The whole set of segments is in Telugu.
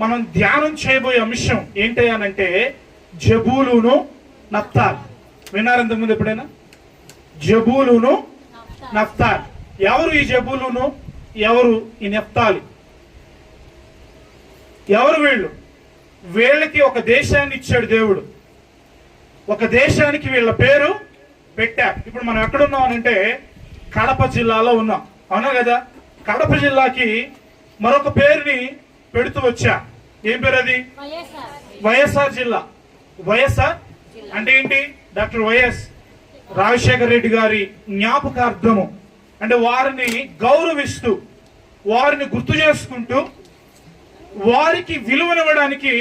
మనం ధ్యానం చేయబోయే అంశం ఏంటంటే జబూలును నఫ్తాలి. విన్నారు ఇంతకుముందు ఎప్పుడైనా? జబూలును నఫ్తాలి. ఎవరు ఈ జబూలును, ఎవరు ఈ నఫ్తాలి? ఎవరు వీళ్ళు? వీళ్ళకి ఒక దేశాన్ని ఇచ్చాడు దేవుడు. ఒక దేశానికి వీళ్ళ పేరు పెట్టారు. ఇప్పుడు మనం ఎక్కడున్నాం అంటే కడప జిల్లాలో ఉన్నాం, అవునా కదా? కడప జిల్లాకి మరొక పేరుని పెడుతూ వచ్చా. ఏం పేరు అది? వైఎస్ఆర్ జిల్లా. వైఎస్ఆర్ అంటే ఏంటి? డాక్టర్ వైఎస్ రాజశేఖర రెడ్డి గారి జ్ఞాపకార్థము, అంటే వారిని గౌరవిస్తూ, వారిని గుర్తు చేసుకుంటూ, వారికి విలువనివ్వడానికి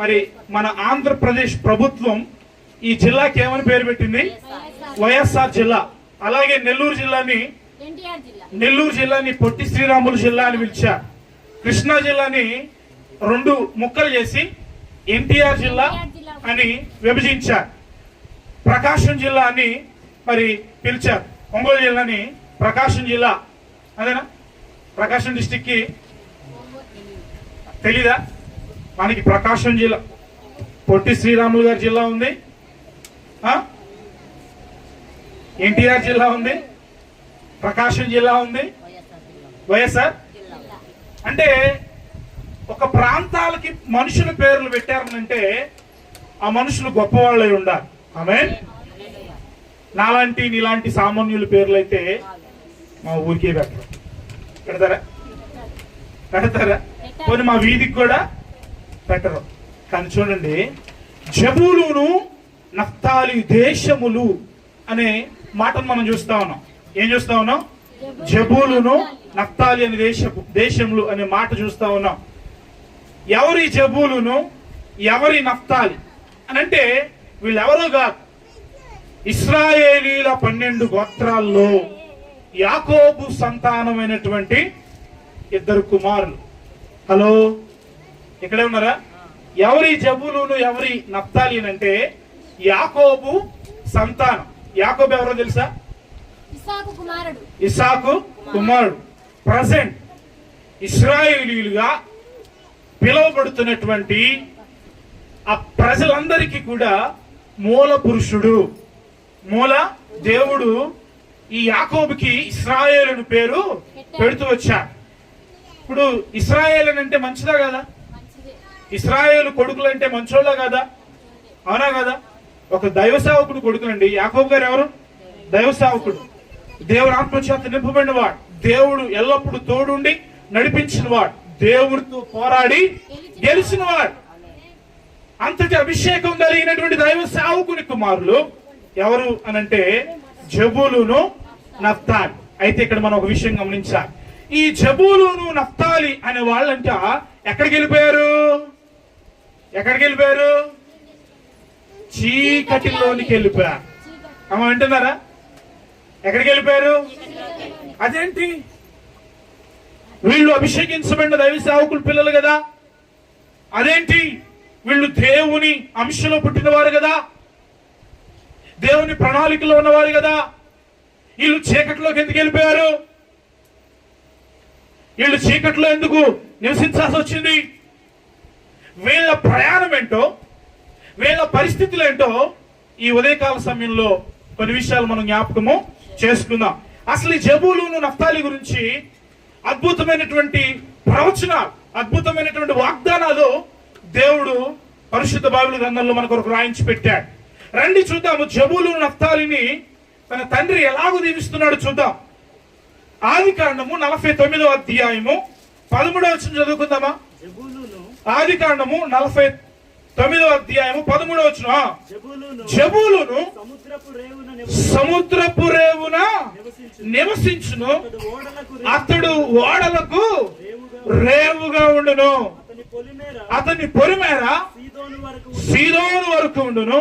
మరి మన ఆంధ్రప్రదేశ్ ప్రభుత్వం ఈ జిల్లాకి ఏమని పేరు పెట్టింది? వైఎస్ఆర్ జిల్లా. అలాగే నెల్లూరు జిల్లాని పొట్టి శ్రీరాములు జిల్లా అని పిలిచారు. కృష్ణా జిల్లాని 2 ముక్కలు చేసి ఎన్టీఆర్ జిల్లా అని విభజించారు. ప్రకాశం జిల్లా అని మరి పిలిచారు. ఒంగోలు జిల్లాని ప్రకాశం జిల్లా, అదేనా? ప్రకాశం డిస్టిక్ కి తెలీదా? మనకి ప్రకాశం జిల్లా, పొట్టి శ్రీరాములు గారి జిల్లా ఉంది, ఎన్టీఆర్ జిల్లా ఉంది, ప్రకాశం జిల్లా ఉంది, వైఎస్ఆర్. అంటే ఒక ప్రాంతాలకి మనుషుల పేర్లు పెట్టారనంటే ఆ మనుషులు గొప్పవాళ్ళై ఉండాలి. ఆమేన్. నాలాంటి నీలాంటి సామాన్యుల పేర్లు అయితే మా ఊరికే పెడతారా? పోనీ మా వీధికి కూడా పెట్టరు. కానీ చూడండి, జబూలును నఫ్తాలి దేశములు అనే మాటను మనం చూస్తా ఉన్నాం. ఏం చూస్తా ఉన్నాం? జబూలును నఫ్తాలి అనే దేశములు అనే మాట చూస్తా ఉన్నాం. ఎవరి జబూలును, ఎవరి నఫ్తాలి అని అంటే వీళ్ళెవరో కాదు, ఇశ్రాయేలీల 12 గోత్రాల్లో యాకోబు సంతానమైనటువంటి 2 కుమారులు. హలో, ఇక్కడే ఉన్నారా? ఎవరి జబూలును, ఎవరి నఫ్తాలి అని అంటే యాకోబు సంతానం. యాకోబు ఎవరో తెలుసా? ఇస్సాకు కుమారుడు. ప్రజెంట్ ఇశ్రాయేలీలుగా పిలువబడుతున్నటువంటి ఆ ప్రజలందరికీ కూడా మూల పురుషుడు, మూల దేవుడు ఈ యాకోబుకి ఇశ్రాయేలు పేరు పెడుతూ వచ్చారు. ఇప్పుడు ఇశ్రాయేల్ అంటే మంచిదా కదా? ఇశ్రాయేలు కొడుకులు అంటే మంచోళ్ళ కదా? అవునా కదా? ఒక దైవ సేవకుడు కొడుకులండి. యాకోబు గారు ఎవరు? దైవ సేవకుడు, దేవుడు ఆత్మచేత నింపబడిన వాడు, దేవుడు ఎల్లప్పుడూ తోడుండి నడిపించిన వాడు, దేవుడితో పోరాడి గెలిచిన వాడు, అంతటి అభిషేకం కలిగినటువంటి దైవ సేవకుని కుమారులు ఎవరు అనంటే జబూలును నఫ్తాలి. అయితే ఇక్కడ మనం ఒక విషయం గమనించాలి. ఈ జబూలును నఫ్తాలి అనే వాళ్ళంట ఎక్కడికి వెళ్ళిపోయారు? ఎక్కడికి వెళ్ళిపోయారు? చీకటిలోనికి వెళ్ళిపోయారు. అమ్మ వింటున్నారా? ఎక్కడికి వెళ్ళిపోయారు? అదేంటి? వీళ్ళు అభిషేకించబడిన దైవ సేవకుల పిల్లలు కదా. అదేంటి? వీళ్ళు దేవుని అంశంలో పుట్టినవారు కదా, దేవుని ప్రణాళికలో ఉన్నవారు కదా. వీళ్ళు చీకటిలోకి ఎందుకు వెళ్ళిపోయారు? వీళ్ళు చీకట్లో ఎందుకు నివసించాల్సి వచ్చింది? వీళ్ళ ప్రయాణం ఏంటో, వీళ్ళ పరిస్థితులు ఏంటో ఈ ఉదయకాల సమయంలో కొన్ని విషయాలు మనం జ్ఞాపకము చేసుకుందాం. అసలు ఈ జబూలును నఫ్తాలి గురించి అద్భుతమైనటువంటి ప్రవచనాలు, అద్భుతమైనటువంటి వాగ్దానాలు దేవుడు పరిశుద్ధ బైబిల్ గ్రంథంలో మన కొరకు రాయించి పెట్టాడు. రండి చూద్దాము జబూలును నఫ్తాలిని తన తండ్రి ఎలాగో దీవిస్తున్నాడు చూద్దాం. ఆదికాండము 49వ అధ్యాయము 13వ వచనం చదువుకుందామా? ఆదికాండము 49వ అధ్యాయము 13వ వచనం. జబూలును సముద్రపు రేవున నివసించును, అతడు ఓడలకు రేవుగా ఉండును, అతని పొలిమేర సీదోను వరకు ఉండును.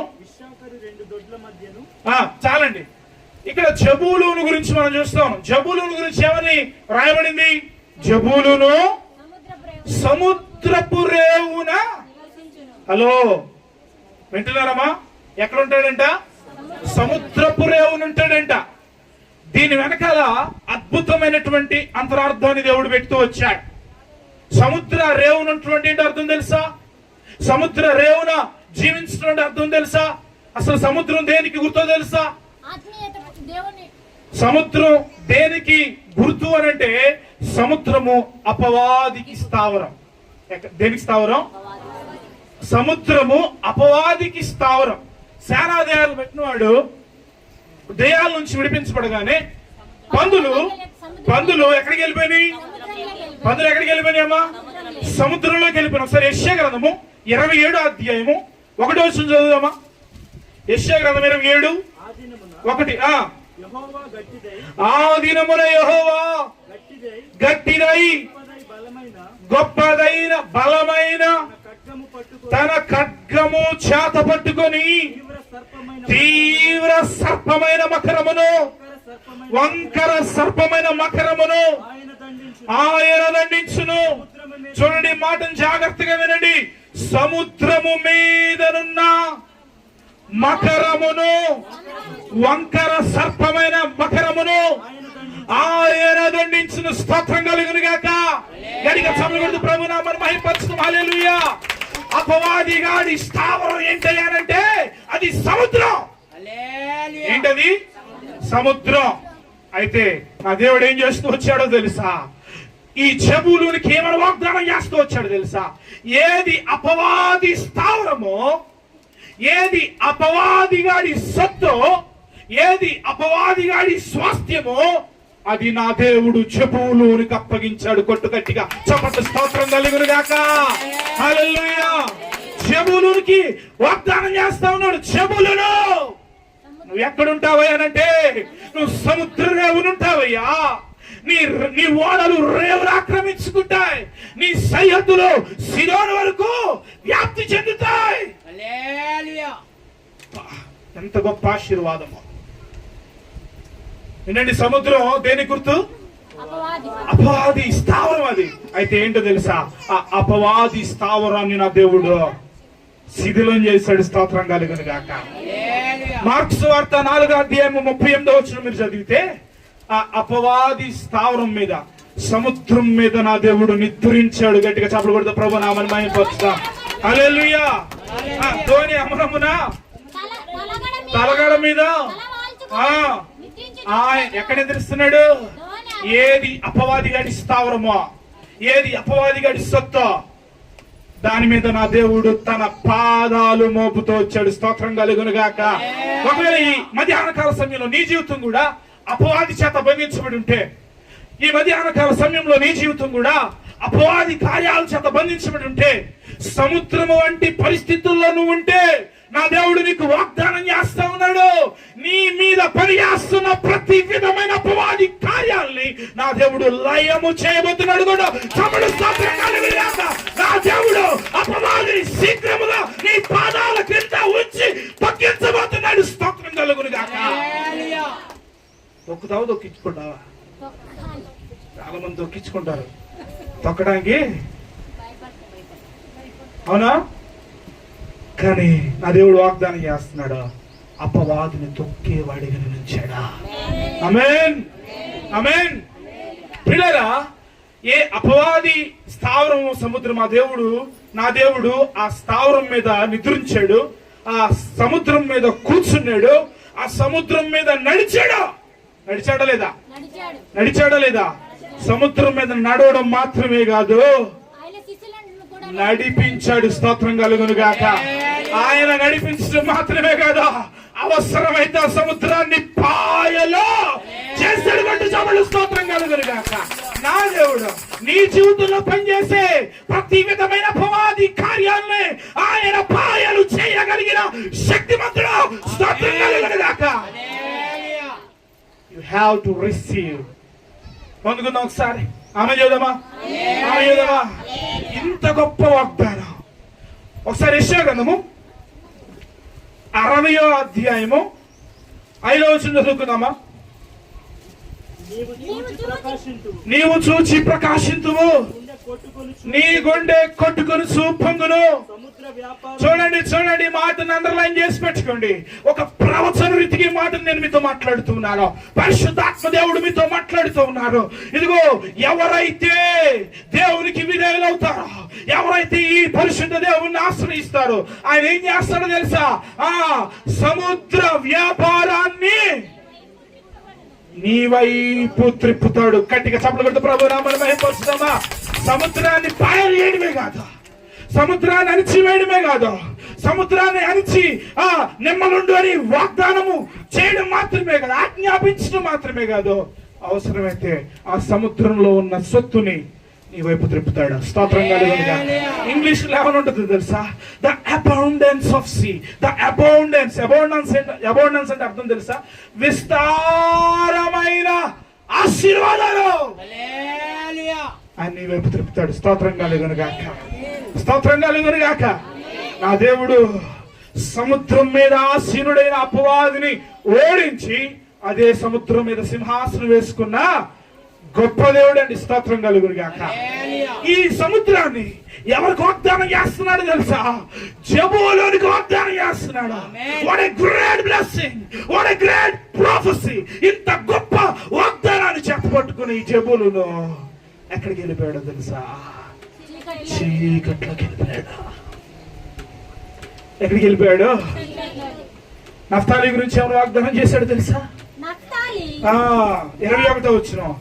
చాలండి. ఇక్కడ జబూలును గురించి మనం చూస్తాం. జబూలును గురించి ఏమని రాయబడింది? జబూలును సముద్రపు రేవున. హలో, వింటున్నారమ్మా? ఎక్కడ ఉంటాడంట? సముద్రపు రేవున ఉంటాడంట. దీని వెనకాల అద్భుతమైనటువంటి అంతరార్థాన్ని దేవుడు పెడుతూ వచ్చాడు. సముద్ర రేవునటువంటి ఏంటి అర్థం తెలుసా? సముద్ర రేవున జీవించడం అర్థం తెలుసా? అసలు సముద్రం దేనికి గుర్తో తెలుసా? సముద్రం దేనికి గుర్తు అని అంటే సముద్రము అపవాదికి స్థావరం. దేనికి స్థావరం? సముద్రము అపవాదికి స్థావరం. సేనా దయాలు పెట్టినవాడు దయాల నుంచి విడిపించబడగానే పందులు ఎక్కడికి వెళ్ళిపోయినాయి? పందులు ఎక్కడికి వెళ్ళిపోయినాయమ్మా? సముద్రంలోకి వెళ్ళిపోయినాయి. ఒకసారి యెషయా గ్రంథము 27వ అధ్యాయము 1వ వచనం చదువుదామా? యెషయా గ్రంథం 27:1. ఆ దినమున యెహోవా గట్టిదై గొప్పదైన బలమైన తన ఖడ్గము చేత పట్టుకొని తీవ్ర సర్పమైన మకరమును, వంకర సర్పమైన మకరమును ఆయన దండించును. చూడండి, మాటను జాగ్రత్తగా వినండి. సముద్రము మీదనున్న మకరమును, వంకర సర్పమైన మకరమును ఆయన దండించిన. స్తోత్రం కలుగును గాక. గడిగా సమలగొడుతూ ప్రభు నామమును మహిమపరచుదాం. హల్లెలూయా. అపవాది గాడి స్థావరం ఏంటంటే అది సముద్రం. ఏంటది? సముద్రం. అయితే నా దేవుడు ఏం చేస్తూ వచ్చాడో తెలుసా? ఈ జబూలూనికి ఏమైనా వాగ్దానం చేస్తూ వచ్చాడు తెలుసా? ఏది అపవాది స్థావరమో, ఏది అపవాదిగాడి సొత్తు, ఏది అపవాదిగాడి స్వాస్థ్యమో అది నా దేవుడు జబూలూనికి అప్పగించాడు. కొట్టు గట్టిగా చప్పట్లు. స్తోత్రం కలుగును గాక. హల్లెలూయా. జబూలూనికి వాగ్దానం చేస్తా ఉన్నాడు. జబూలూను, నువ్వు ఎక్కడుంటావయ్యానంటే నువ్వు సముద్ర రేవునుంటావయ్యా. నీ ఓడలు రేవులు ఆక్రమించుకుంటాయి. నీ సరిహద్దులు సిదోను వరకు వ్యాప్తి చెందుతాయి. ఎంత గొప్ప ఆశీర్వాదము. ఏంటండి? సముద్రం దేని గుర్తు? అపవాది స్థావరం అది. అయితే ఏంటో తెలుసా? ఆ అపవాది స్థావరాన్ని నా దేవుడు శిథిలం చేశాడు. స్తోత్రం కలుగును గాక. మార్క్స్ వార్త 4వ అధ్యాయం 38వ వచనం మీరు చదివితే ఆ అపవాది స్థావరం మీద, సముద్రం మీద నా దేవుడు నిద్రించాడు. గట్టిగా చప్పట్లు కొడుతూ ప్రభు నామమును మహిమపరుస్తాం. హల్లెలూయా. ధోని అమరమున తలగడ మీద ఎక్కడ నిద్రిస్తున్నాడు? ఏది అపవాది గడి స్థావరమో, ఏది అపవాది గడి సొత్తో దాని మీద నా దేవుడు తన పాదాలు మోపుతూ వచ్చాడు. స్తోత్రం కలుగును గాక. ఒకవేళ ఈ మధ్యాహ్న కాల సమయంలో నీ జీవితం కూడా అపవాది చేత బంధించబడి ఉంటే, ఈ మధ్యాహ్న కాల సమయంలో నీ జీవితం కూడా అపవాది కార్యాల చేత బంధించబడి ఉంటే, సముద్రము వంటి పరిస్థితుల్లో నువ్వు ఉంటే నా దేవుడు నీకు వాగ్దానం చేస్తా ఉన్నాడు. నీ మీద పనిచేస్తున్న ప్రతి విధమైన అపవాది కార్యాలని నా దేవుడు లయము చేయబోతున్నాడు. కూడా తమ్ముడు నా దేవుడు అపవాదిని శీఘ్రముగా నీ పాదాల క్రింద ఉంచి తొక్కించబోతున్నాడు. స్తోత్రం కలుగును గాక. తొక్కుతావు, తొక్కించుకుంటావా? చాలా మంది తొక్కించుకుంటారు తొక్కడానికి, అవునా? కానీ నా దేవుడు వాగ్దానం చేస్తున్నాడు, అపవాదిని తొక్కేవాడిగా నుంచాడా. ఆమేన్, ఆమేన్. పిల్లరా, ఏ అపవాది స్థావరం సముద్రం, నా దేవుడు ఆ స్థావరం మీద నిద్రించాడు. ఆ సముద్రం మీద కూర్చున్నాడు. ఆ సముద్రం మీద నడిచాడా లేదా? సముద్రం మీద నడవడం మాత్రమే కాదు, నడిపించాడు. స్తోత్రం కలుగును గాక. ఆయన నడిపించడం మాత్రమే కాదు, అవసరమైతే ఆ సముద్రాన్ని పాయలో చేస్తాడు. కొట్టు చమలు. స్తోత్రం కలుగును గాక. నా దేవుడు నీ జీవితంలో పనిచేసే ప్రతి విధమైన అపవాది కార్యాలని ఆయన పాయలు చేయగలిగిన శక్తిమంతుడు. స్తోత్రం కలుగును గాక. You have to receive. పొందుకుందాం ఒకసారి. ఆమె చూద్దామా? ఇంత గొప్ప వాగ్దానం. ఒకసారి యెషయా గ్రంథము 60వ అధ్యాయము 5వ వచనం చదువుకుందామా? నీవు చూచి ప్రకాశింతువు, నీ గుండె కొట్టుకొని పొంగును. చూడండి చూడండి, మాటను అండర్లైన్ చేసి పెట్టుకోండి. ఒక ప్రవచన రీతికి మాటను నేను మీతో మాట్లాడుతున్నాను. పరిశుద్ధాత్మ దేవుడు మీతో మాట్లాడుతూ ఉన్నారు. ఇదిగో, ఎవరైతే దేవునికి విధేయులవుతారో, ఎవరైతే ఈ పరిశుద్ధ దేవుణ్ణి ఆశ్రయిస్తారో, ఆయన ఏం చేస్తాడో తెలుసా? సముద్ర వ్యాపారాన్ని నీ వైపు త్రిప్పుతాడు. గట్టిగా చప్పట్లు కొడుతూ ప్రభు నామమున మహిమపరుచుదామా. సముద్రాన్ని పాయలు చేయడమే కాదు, సముద్రాన్ని అణిచివేయడమే కాదు, సముద్రాన్ని అణిచి నెమ్మలుండు అని వాగ్దానము చేయడం మాత్రమే కాదు, ఆజ్ఞాపించడం మాత్రమే కాదు, అవసరమైతే ఆ సముద్రంలో ఉన్న సొత్తుని నీ వైపు త్రిప్పుతాడు. స్తోత్రం కలుగునుగా. ఇంగ్లీష్ లో ఏమని ఉంటుంది తెలుసా? The abundance of sea. The abundance అంటే అర్థం తెలుసా? విస్తారమైన ఆశీర్వాదాలు ఆయన నీ వైపు త్రిప్పుతాడు. స్తోత్రం కలుగునుగాక. స్తోత్రం కలుగునుగాక. నా దేవుడు సముద్రం మీద ఆసీనుడైన అపవాదిని ఓడించి అదే సముద్రం మీద సింహాసనం వేసుకున్న గొప్ప దేవుడు అండి. స్తోత్రం కలుగునుగాక. ఈ సముద్రాన్ని ఎవరికి వాగ్దానం చేస్తున్నాడు తెలుసా? జెబూలూనికి వాగ్దానం చేస్తున్నాడు. What a great blessing, what a great ప్రొఫెసీ. ఇంత గొప్ప వాగ్దానాన్ని చెప్పబట్టుకుని ఈ జెబూలూను ఎక్కడికి వెళ్ళిపోయాడో తెలుసా? చీకట్లోకి వెళ్ళిపోయాడు. ఎక్కడికి వెళ్ళిపోయాడు? నఫ్తాలి గురించి ఎవరు వాగ్దానం చేశాడు తెలుసా? 21వ వచనం.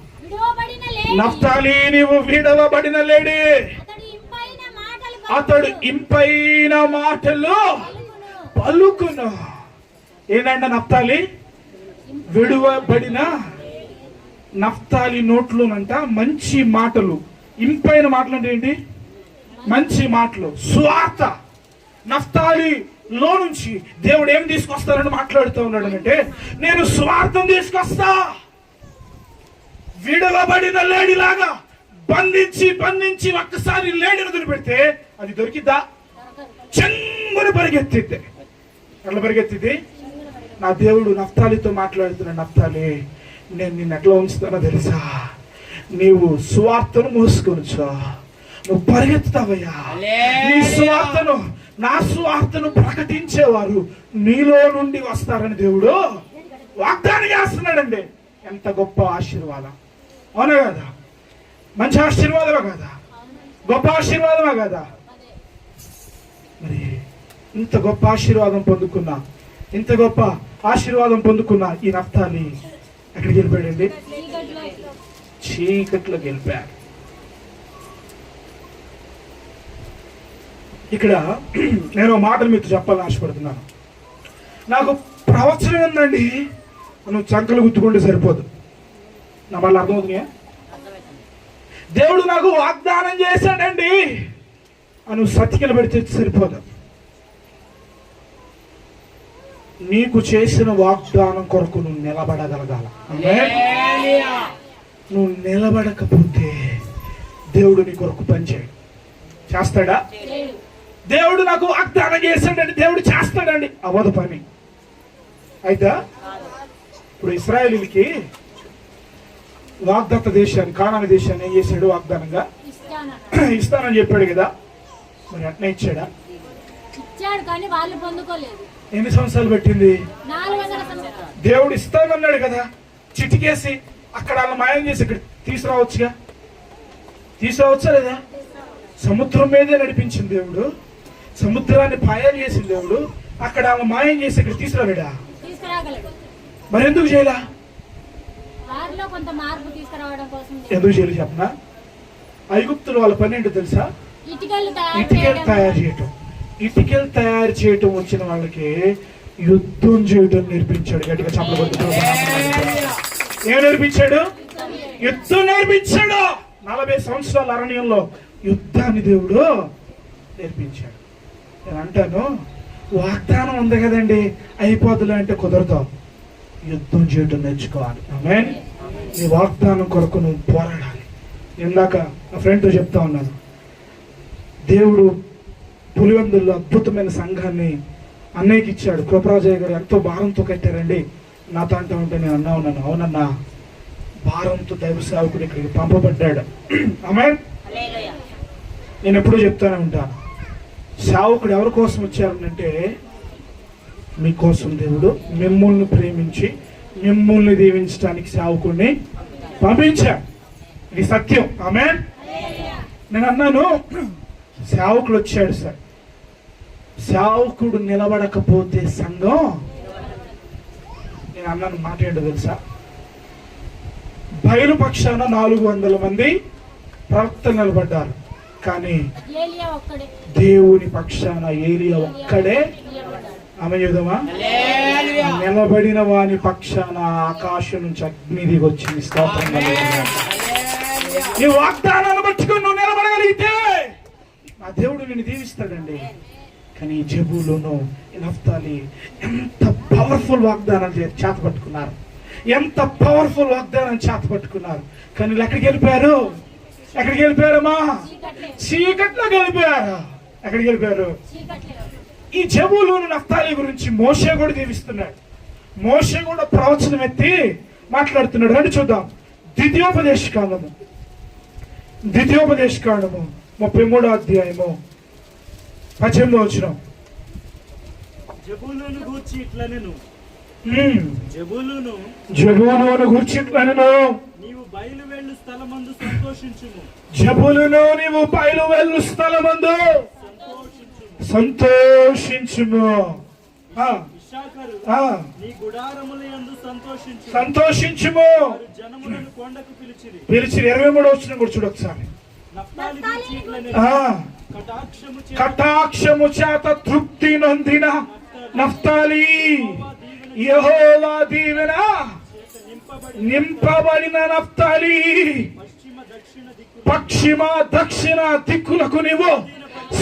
నఫ్తాలి, నీవు విడవబడిన లేడి, అతడు ఇంపైన మాటలు పలుకును. ఏంటంటే నఫ్తాలి విడువబడిన, నఫ్తాలి నోట్లోనంట మంచి మాటలు. ఇంపైన మాటలు అంటే ఏంటి? మంచి మాటలు, సువార్త. నఫ్తాలిలో నుంచి దేవుడు ఏం తీసుకొస్తారని మాట్లాడుతూ ఉన్నాడు అంటే, నేను సువార్తం తీసుకొస్తా. విడవబడిన లేడిలాగా బంధించి ఒక్కసారి లేడిని వదిలిపెడితే అది దొరికిద్దా? చెంగుని పరిగెత్తిద్ది. ఎట్లా పరిగెత్తిద్ది? నా దేవుడు నఫ్తాలితో మాట్లాడుతున్నాడు. నఫ్తాలి, నేను నిన్ను ఎట్లా ఉంచుతానో తెలుసా? నీవు సువార్తను మోసుకొనిచో, నువ్వు పరిగెత్తుతావయ్యా. నీ సువార్తను, నా సువార్తను ప్రకటించేవారు నీలో నుండి వస్తారని దేవుడు వాగ్దానం చేస్తున్నాడండి. ఎంత గొప్ప ఆశీర్వాదం! అవునా కదా? మంచి ఆశీర్వాదమా కదా? గొప్ప ఆశీర్వాదమా కదా? మరి ఇంత గొప్ప ఆశీర్వాదం పొందుకున్న ఈ నఫ్తాలి ఎక్కడికి వెళ్ళిపోయాడండి? చీకట్లోకి వెళ్ళిపోయాడు. ఇక్కడ నేను మాటలు మీతో చెప్పాలని ఆశపడుతున్నాను. నాకు ప్రవచనం ఉందండి, నువ్వు చంకలు గుర్తుకుంటే సరిపోదు. నా వాళ్ళు అర్థమవుతున్నాయా? దేవుడు నాకు వాగ్దానం చేశాడండి, నువ్వు సతికిలు పెడితే సరిపోదు. నీకు చేసిన వాగ్దానం కొరకు నువ్వు నిలబడగలగాల. నువ్వు నిలబడకపోతే దేవుడు నీ కొరకు పనిచేయడు. చేస్తాడా? దేవుడు నాకు వాగ్దానం చేశాడండి, దేవుడు చేస్తాడండి. అవ్వదు పని. అయితే ఇప్పుడు ఇశ్రాయేలీయులకి వాగ్దత్త దేశాన్ని, కానాను దేశాన్ని ఏం చేశాడు? వాగ్దానంగా ఇస్తానని చెప్పాడు కదా. మరి అట్నే ఇచ్చాడా? ఎన్ని సంవత్సరాలు పెట్టింది? దేవుడు ఇస్తానన్నాడు కదా, చిటికేసి అక్కడ వాళ్ళ మాయం చేసి ఇక్కడ తీసుకురావచ్చుగా. తీసుకురావచ్చా లేదా? సముద్రం మీదే నడిపించింది దేవుడు, సముద్రాన్ని పాయాలు చేసిన దేవుడు అక్కడ వాళ్ళ మాయం చేసి ఇక్కడ తీసుకురాలేడా? మరి ఎందుకు చేయలా? ఎందుకు చేయలేదు చెప్పనా? ఐగుప్తులు వాళ్ళ పని ఏంటో తెలుసా? ఇటుకలు తయారు చేయటం. ఇటుకలు తయారు చేయటం వచ్చిన వాళ్ళకి యుద్ధం చేయటం నేర్పించాడు. గట్టిగా చప్పట్లు కొడుతున్నాడు. ఏం నేర్పించాడు? యుద్ధం నేర్పించాడు. 40 సంవత్సరాల అరణ్యంలో యుద్ధాన్ని దేవుడు నేర్పించాడు. నేను అంటాను, వాగ్దానం ఉంది కదండి అయిపోతులే అంటే కుదరదు. యుద్ధం చేయటం నేర్చుకోవాలి. ఆమేన్. నీ వాగ్దానం కొరకు నువ్వు పోరాడాలి. ఇందాక నా ఫ్రెండ్తో చెప్తా ఉన్నాను, దేవుడు పులివెందుల్లో అద్భుతమైన సంఘాన్ని అన్నయ్యకి ఇచ్చాడు. కృపరాజయ్య గారు ఎంతో భారంతో కట్టారండి. నాతో అంటూ ఉంటే నేను అవునన్నా భారంతో దైవ సేవకుడు ఇక్కడికి పంపబడ్డాడు. ఆమేన్. నేను ఎప్పుడూ చెప్తానే ఉంటాను, సేవకుడు ఎవరి కోసం వచ్చారంటే మీకోసం దేవుడు మిమ్మల్ని ప్రేమించి మిమ్మల్ని దీవించడానికి సేవకుడిని పంపించాడు. ఇది సత్యం. ఆమేన్. నేను అన్నాను, సేవకుడు వచ్చాడు సార్, సేవకుడు నిలబడకపోతే సంఘం, నేను అన్నాను మాట ఏంటో తెలుసా, బయలు పక్షాన 400 మంది ప్రవక్తలు నిలబడ్డారు, కానీ దేవుని పక్షాన ఏలియా ఒక్కడే. ఆమె చూద్దామా, నిలబడిన వాని పక్షాన ఆకాశం నుంచి అగ్ని దిగి వచ్చింది. స్తోత్రం. నీ వాగ్దానాన్ని పట్టుకొని నువ్వు నిలబడగలిగితే ఆ దేవుడు నిన్ను దీవిస్తాడండి. కానీ జెబూలూను నఫ్తాలి ఎంత పవర్ఫుల్ వాగ్దానాలు చేత పట్టుకున్నారు, ఎంత పవర్ఫుల్ వాగ్దానం చేత పట్టుకున్నారు. కానీ ఎక్కడికి వెళ్ళిపోయారు? ఎక్కడికి వెళ్ళిపోయారమ్మా? చీకట్లో వెళ్ళిపోయారు. ఎక్కడికి వెళ్ళిపోయారు? ఈ జెబూలూను నఫ్తాలి గురించి మోషే కూడా దీవిస్తున్నాడు. మోషే కూడా ప్రవచనం ఎత్తి మాట్లాడుతున్నాడు. రండి చూద్దాం. ద్వితీయోపదేశ కాండము 33వ అధ్యాయము 18వ వచనం. జెబూలూను గూర్చి ఇట్లనెను, జెబూలూను గూర్చి ఇట్లనెను, నీవు బయలు వెళ్ళు స్థలమందు సంతోషించుము. జెబూలూను నీవు బయలు వెళ్ళు స్థలమందు సంతోషించుము. ఇశ్శాఖరు నీ గుడారములయందు సంతోషించుము. జనములను కొండకు పిలిచిరి. 23వ వచనం కూడా చూడు ఒకసారి. నఫ్తాలి గూర్చి ఇట్లనెను, కటాక్షము చేత తృప్తి నొందిన నఫ్తాలి యెహోవా దీవెన నింపబడిన నఫ్తాలి, పశ్చిమ దక్షిణ దిక్కులకు నీవు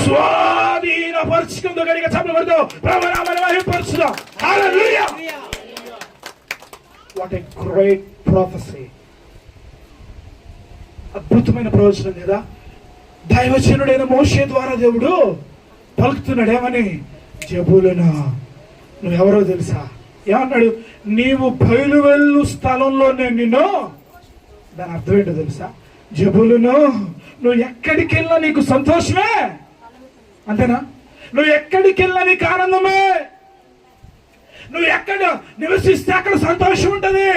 స్వాధీనపరుచుకుందో గడిగా చెప్పబడదు. ప్రభునామమును మహిమపరచుదాం. హల్లెలూయా. What a great ప్రొఫెసీ. అద్భుతమైన ప్రవచనం కదా. దైవజనుడైన మోషే ద్వారా దేవుడు పలుకుతున్నాడు. ఏమని? జెబూలూను నువ్వెవరో తెలుసా? ఏమన్నాడు? నీవు బయలు వెళ్ళు స్థలంలో నేను నిన్ను. దాని అర్థం ఏంటో తెలుసా? జెబూలూను నువ్వు ఎక్కడికి వెళ్ళినా నీకు సంతోషమే. అంతేనా? నువ్వు ఎక్కడికి వెళ్ళినా నీకు ఆనందమే. నువ్వు ఎక్కడ నివసిస్తే అక్కడ సంతోషం ఉంటది.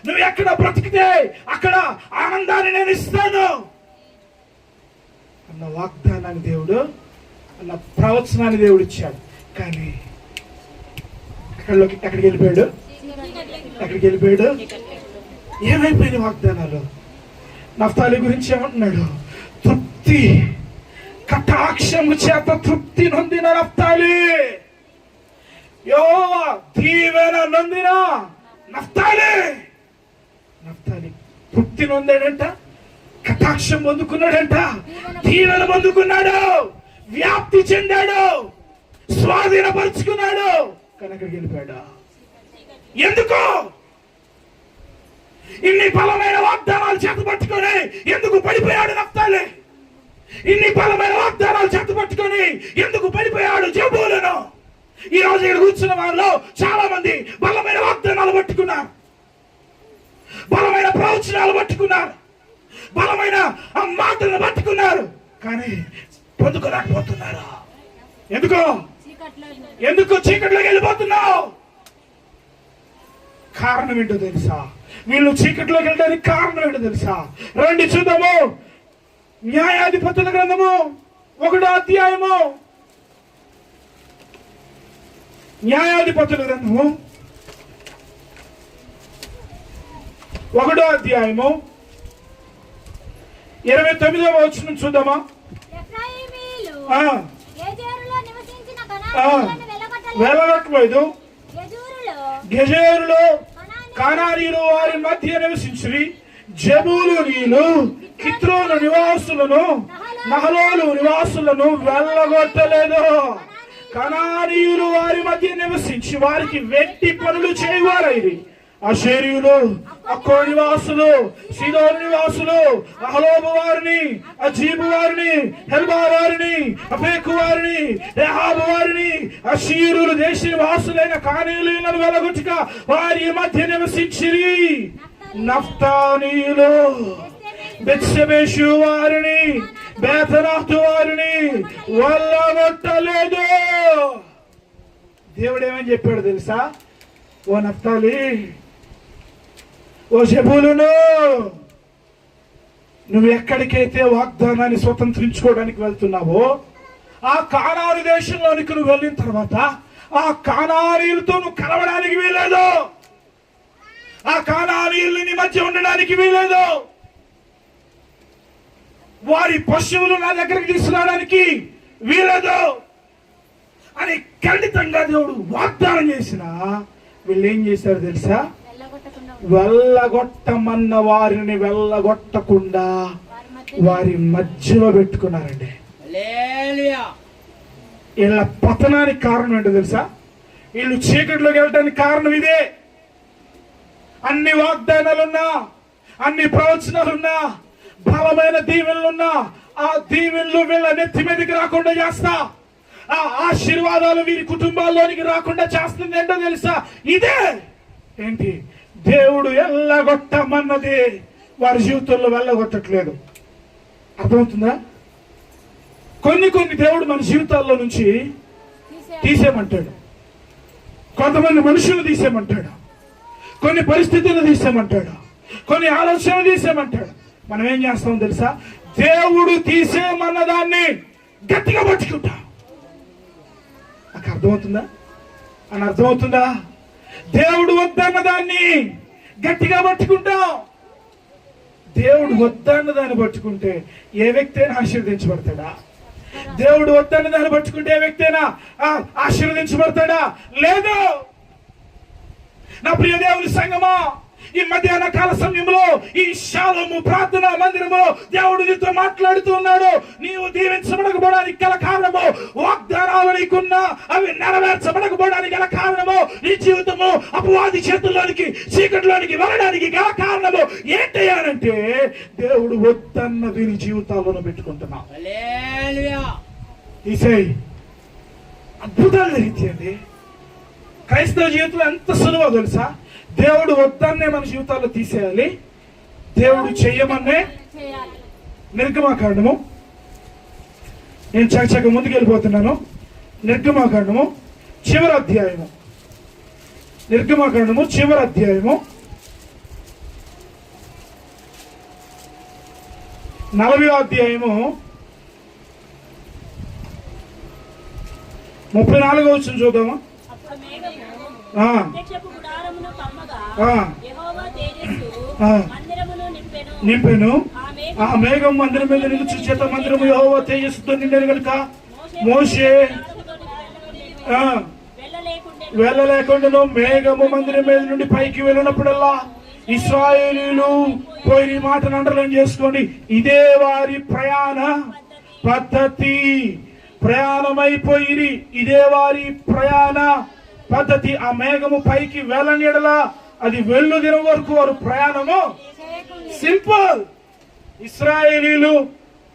నువ్వు ఎక్కడ బ్రతికితే అక్కడ ఆనందాన్ని నేను ఇస్తాను అన్న వాగ్దానాన్ని దేవుడు, అన్న ప్రవచనాన్ని దేవుడు ఇచ్చాడు. కానీ ఎక్కడికి వెళ్ళిపోయాడు? ఎక్కడికి వెళ్ళిపోయాడు? ఏమైపోయిన వాగ్దానాలు? నఫ్తాలి గురించి ఏమంటున్నాడు? తృప్తి, కటాక్షము చేత తృప్తి నొందిన నఫ్తాలి, యెహోవా దీవెన నొందిన నఫ్తాలి. నఫ్తాలి తృప్తి నొందాడంట, కటాక్షం పొందుకున్నాడంట, దీవెన పొందుకున్నాడు, వ్యాప్తి చెందాడు, స్వాధీనపరుచుకున్నాడు. కానీ అక్కడికి వెళ్ళిపోయాడు. ఎందుకు? ఇన్ని బలమైన వాగ్దానాలు చేత పట్టుకొని ఎందుకు పడిపోయాడు నఫ్తాలి? ఇన్ని బలమైన వాగ్దానాలు చేత పట్టుకొని ఎందుకు పడిపోయాడు జెబూలూను? ఈ రోజు ఇక్కడ కూర్చున్న వారిలో చాలా మంది బలమైన వాగ్దానాలు పట్టుకున్నారు, బలమైన ప్రవచనాలు పట్టుకున్నారు, బలమైన ఆ మాటలను పట్టుకున్నారు, కానీ పొందుకోలేకపోతున్నారు. ఎందుకో? ఎందుకు చీకట్లోకి వెళ్ళిపోతున్నావు? కారణం ఏంటో తెలుసా? వీళ్ళు చీకట్లోకి వెళ్ళడానికి కారణం ఏంటో తెలుసా? రండి చూద్దాము. న్యాయాధిపతుల గ్రంథము 1వ అధ్యాయము. న్యాయాధిపతుల గ్రంథము 1వ అధ్యాయము 29వ వచనం చూద్దామా? వెళ్ళగట్టలేదు. గెజేరులో కానానీయులు వారి మధ్య నివసించిరి. జెబూలూనీయులు కిత్రోను నివాసులను నహలోలు నివాసులను వెళ్ళగొట్టలేదు. కనానీయులు వారి మధ్య నివసించి వారికి వెట్టి పనులు చేయవారైరి. అషేరీయులు, అక్కో నివాసులు, సీదోను నివాసులు, అహలోబు వారిని, అజీబు వారిని, హెల్బా వారిని, అఫేకు వారిని, రెహాబు వారిని, అషీరులు దేశ నివాసులైన కానీయులను వెలగొట్టుక వారి మధ్య నివసించిరి. నఫ్తానీయులు బెత్షెమెషు వారిని, బేతనాతు వారిని వెళ్ళగొట్టలేదు. దేవుడు ఏమని చెప్పాడు తెలుసా? ఓ నఫ్తాలి, ఓ జెబూలూను, నువ్వు ఎక్కడికైతే వాగ్దానాన్ని స్వతంత్రించుకోవడానికి వెళ్తున్నావో ఆ కానాను దేశంలోనికి నువ్వు వెళ్ళిన తర్వాత ఆ కానానీయులతో నువ్వు కలవడానికి వీలేదు. ఆ కానానీయుల్ని నీ మధ్య ఉండడానికి వీలేదు. వారి పశువులు నా దగ్గరికి తీసుకురావడానికి వీలేదు అని ఖండితంగా దేవుడు వాగ్దానం చేసిన వీళ్ళు ఏం చేశారు తెలుసా? వెళ్ళగొట్టమన్న వారిని వెళ్ళగొట్టకుండా వారి మధ్యలో పెట్టుకున్నారండి. వీళ్ళ పతనానికి కారణం ఏంటో తెలుసా? వీళ్ళు చీకటిలోకి వెళ్ళడానికి కారణం ఇదే. అన్ని వాగ్దానాలున్నా, అన్ని ప్రవచనాలున్నా, బలమైన దీవెనలున్నా ఆ దీవెనలు వీళ్ళ నెత్తి మీదకి రాకుండా చేస్తా, ఆ ఆశీర్వాదాలు వీరి కుటుంబాల్లోనికి రాకుండా చేస్తుంది ఏంటో తెలుసా? ఇదే. ఏంటి? దేవుడు వెళ్ళగొట్టమన్నది వారి జీవితంలో వెళ్ళగొట్టట్లేదు. అర్థమవుతుందా? కొన్ని దేవుడు మన జీవితాల్లో నుంచి తీసేయమంటాడు. కొంతమంది మనుషులు తీసేయమంటాడు, కొన్ని పరిస్థితులు తీసేయమంటాడు, కొన్ని ఆలోచనలు తీసేయమంటాడు. మనం ఏం చేస్తాం తెలుసా? దేవుడు తీసేయమన్న దాన్ని గట్టిగా పట్టుకుంటాం. నాకు అర్థమవుతుందా? అని అర్థమవుతుందా? దేవుడు వద్దన్న దాన్ని గట్టిగా పట్టుకుంటాం. దేవుడు వద్దన్న దాన్ని పట్టుకుంటే ఏ వ్యక్తి అయినా ఆశీర్వదించబడతాడా? దేవుడు వద్దన్న దాన్ని పట్టుకుంటే ఏ వ్యక్తి అయినా ఆశీర్వదించబడతాడా? లేదు. నా ప్రియ దేవుని సంగమా, ఈ మధ్యాహ్న కాల సమయంలో ఈ షాలోము ప్రార్థనా మందిరంలో దేవుడు నీతో మాట్లాడుతూ ఉన్నాడు. నీవు దీవించబడకపోవడానికి గల కారణము, వాగ్దానాలు నీకున్నా అవి నెరవేర్చబడకపోవడానికి గల కారణము, నీ జీవితము అపవాది చేతుల్లోనికి చీకటిలోనికి వెళ్ళడానికి గల కారణము ఏంటంటే దేవుడు వద్దన్నది నీ జీవితాలను పెట్టుకుంటున్నావు. తీసేయి. అద్భుతాలు జరిగింది. క్రైస్తవ జీవితంలో ఎంత సులువో తెలుసా? దేవుడు వద్దన్నే మన జీవితాల్లో తీసేయాలి, దేవుడు చెయ్యమన్నే. నిర్గమాకాండము, నేను చకచక ముందుకు వెళ్ళిపోతున్నాను. నిర్గమాకాండము చివరి అధ్యాయము, నిర్గమాకాండము చివరి అధ్యాయము 40వ అధ్యాయము 34వ వచనం చూద్దామా? నింపెను. ఆ మేఘం మందిరం మీద నిలుచు చేత మందిరము యెహోవా తేజస్సుతో నిండెను గనుక మోషే వెళ్ళలేకుండాను. మేఘము మందిరం మీద నుండి పైకి వెళ్ళినప్పుడల్లా ఇశ్రాయేలీయులు పోయి ఈ మాటను అండర్లైన్ చేసుకోండి. ఇదే వారి ప్రయాణ పద్ధతి. ప్రయాణమైపోయి ఇదే వారి ప్రయాణ పద్ధతి. ఆ మేఘము పైకి వెళ్ళనియడలా అది వెళ్ళు దినం వరకు వారు ప్రయాణము. సింపుల్. ఇశ్రాయేలీయులు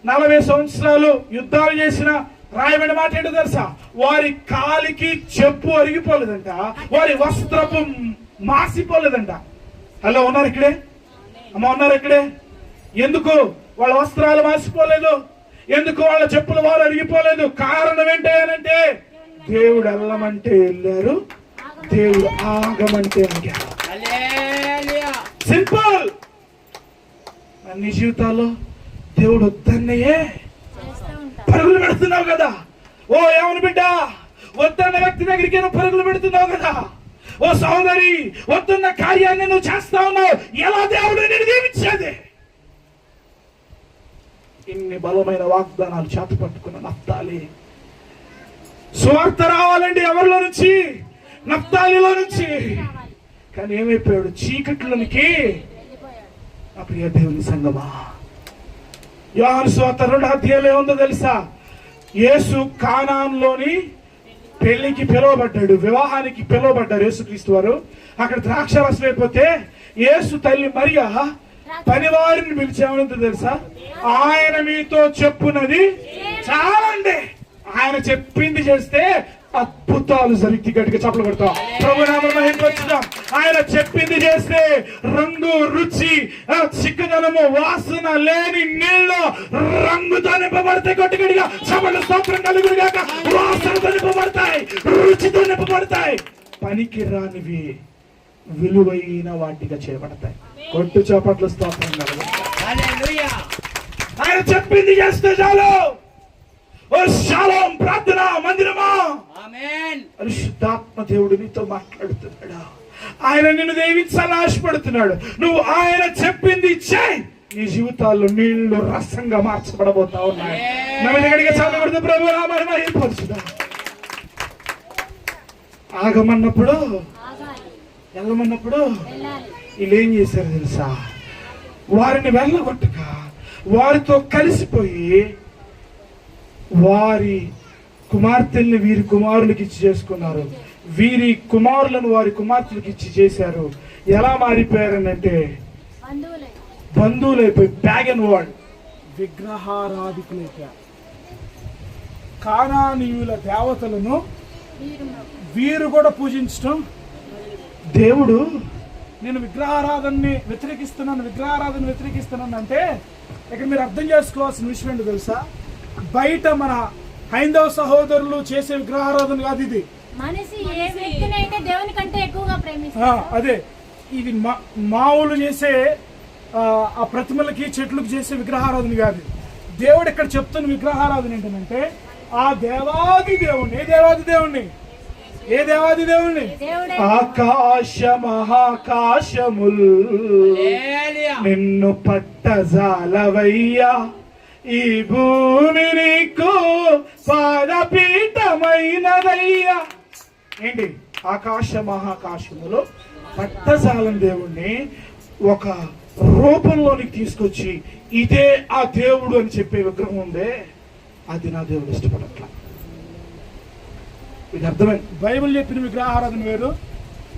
40 సంవత్సరాలు యుద్ధాలు చేసిన రాయబడిన మాట ఏంటో తెలుసా? వారి కాలికి చెప్పు అరిగిపోలేదంట, వారి వస్త్రపు మాసిపోలేదంట. హలో, ఉన్నారు ఇక్కడే? అమ్మ, ఉన్నారు ఇక్కడే? ఎందుకు వాళ్ళ వస్త్రాలు మాసిపోలేదు? ఎందుకు వాళ్ళ చెప్పులు వారు అరిగిపోలేదు? కారణం ఏంటంటే దేవుడు వెళ్ళమంటే వెళ్ళారు, దేవుడు ఆగమంటే ఆగారు. సింపుల్. నీ జీవితాల్లో దేవుడు వద్దన్నయే పరుగులు పెడుతున్నావు కదా. ఓ ఏమని బిడ్డ, వద్దన్న వ్యక్తి దగ్గరికి నువ్వు పరుగులు పెడుతున్నావు కదా. ఓ సహోదరి, వద్దన్న కార్యాన్ని నువ్వు చేస్తా ఉన్నావు. ఎలా దేవుడు నేను దీవించేది? ఇన్ని బలమైన వాగ్దానాలు చేత పట్టుకున్న నఫ్తాలి. సువార్త రావాలండి ఎవరిలో నుంచి? నఫ్తాలిలో నుంచి. కానీ ఏమైపోయాడు? చీకట్లోనికి. నా ప్రియ దేవుని సంగమా, యోహాను సువార్త 2వ అధ్యాయంలో ఏముందో తెలుసా? యేసు కానాన్లోని పెళ్లికి పిలువబడ్డాడు, వివాహానికి పిలువబడ్డారు యేసుక్రీస్తు వారు. అక్కడ ద్రాక్షారసం అయిపోతే యేసు తల్లి మరియా పనివారిని పిలిచామని తెలుసా? ఆయన మీతో చెప్పున్నది చాలండి. ఆయన చెప్పింది చేస్తే అద్భుతాలు జరిగి గట్టిగా చప్పలు కొడతాం. ప్రభునామం మహిమపరచుదాం. ఆయన చెప్పింది చేస్తే రంగు రుచి చిక్కదనము వాసన లేని నీళ్ళు రంగుతో నింపబడతాయి. గట్టిగా చప్పలు స్తోత్రం కలుగును గాక. వాసనతో నింపబడతాయి, రుచితో నింపబడతాయి. పనికి రానివి విలువైన వాటిగా చేయబడతాయి. కొట్టు చప్పట్లు స్తోత్రం కలుగును. ఆయన చెప్పింది చేస్తే చాలు. ఓ షాలోం ప్రార్థన మందిరమా, పరిశుద్ధాత్మ దేవుడు నీతో మాట్లాడుతున్నాడు. ఆయన నిన్ను దీవించాలని ఆశపడుతున్నాడు. నువ్వు ఆయన చెప్పింది చేయి, నీ జీవితాల్లో నీళ్లు రసంగా మార్చబడబోతా ఉన్నాయి. నమ్మడిగా చదవకూడదు. ప్రభు నామమున మహిమపరచుదాం. ఆగమన్నప్పుడు వెళ్ళమన్నప్పుడు వీళ్ళు ఏం చేశారు తెలుసా? వారిని వెళ్ళగొట్టక వారితో కలిసిపోయి వారి కుమార్తెల్ని వీరి కుమారులకి ఇచ్చి చేసుకున్నారు. వీరి కుమారులను వారి కుమార్తెలకు ఇచ్చి చేశారు. ఎలా మారిపోయారనంటే బంధువులైపోయి ప్యాగన్ వరల్డ్, విగ్రహారాధికులైపోయారు. కానానీయుల దేవతలను వీరు కూడా పూజించడం. దేవుడు నేను విగ్రహారాధనని వ్యతిరేకిస్తున్నాను అంటే ఇక్కడ మీరు అర్థం చేసుకోవాల్సిన విషయం ఏంటో తెలుసా? బయట మన హైందవ సహోదరులు చేసే విగ్రహారాధన కాదు ఇది. అదే ఇది మావులు చేసే ఆ ప్రతిమలకి చెట్లకు చేసే విగ్రహారాధన కాదు. దేవుడు ఇక్కడ చెప్తున్న విగ్రహారాధన ఏంటంటే ఆ దేవాది దేవుణ్ణి. ఏ దేవాది దేవుణ్ణి? ఆకాశ మహాకాశముల్ నిన్ను పట్టజాలవయ్యా, ఈ భూమి నీకు పాదపీఠమైనదయ్యా. ఏంటి? ఆకాశ మహాకాశములు పట్టజాలం దేవుణ్ణి ఒక రూపంలోనికి తీసుకొచ్చి ఇదే ఆ దేవుడు అని చెప్పే విగ్రహం ఉందే, అది నా దేవుడు ఇష్టపడట్లా. ఇది అర్థమైంది. బైబిల్ చెప్పిన విగ్రహారాధన వేరు,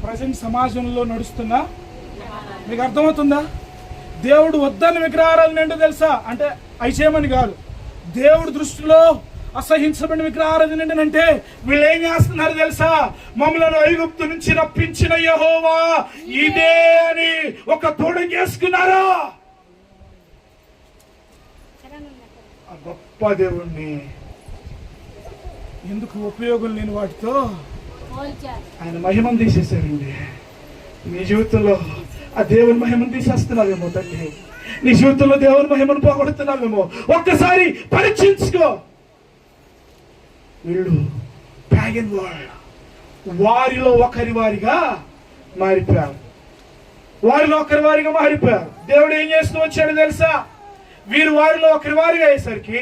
ప్రజెంట్ సమాజంలో నడుస్తున్నా. మీకు అర్థమవుతుందా? దేవుడు వద్దన్న విగ్రహారాధన ఏంటో తెలుసా? అంటే అయిచేయమని కాదు, దేవుడి దృష్టిలో అసహించబడిన విగ్రహారాధన ఏంటంటే వీళ్ళు ఏం చేస్తున్నారు తెలుసా? మమ్మలను ఐగుప్తు నుంచి రప్పించిన యెహోవా ఇదే అని ఒక తోడం చేసుకున్నారా. ఆ గొప్ప దేవుణ్ణి ఎందుకు ఉపయోగం లేని వాటితో ఆయన మహిమను తీసేశారండి. నీ జీవితంలో ఆ దేవుని మహిమను తీసేస్తున్నావేమో తండ్రి. నీ జీవితంలో దేవుని మహిమను పోగొడుతున్నావేమో. ఒక్కసారి పరీక్షించుకో. వీళ్ళు ప్యాగన్ వరల్డ్, వారిలో ఒకరి వారిగా మారిపోయారు. దేవుడు ఏం చేస్తూ వచ్చాడు తెలుసా? వీరు వారిలో ఒకరి వారిగా అయ్యేసరికి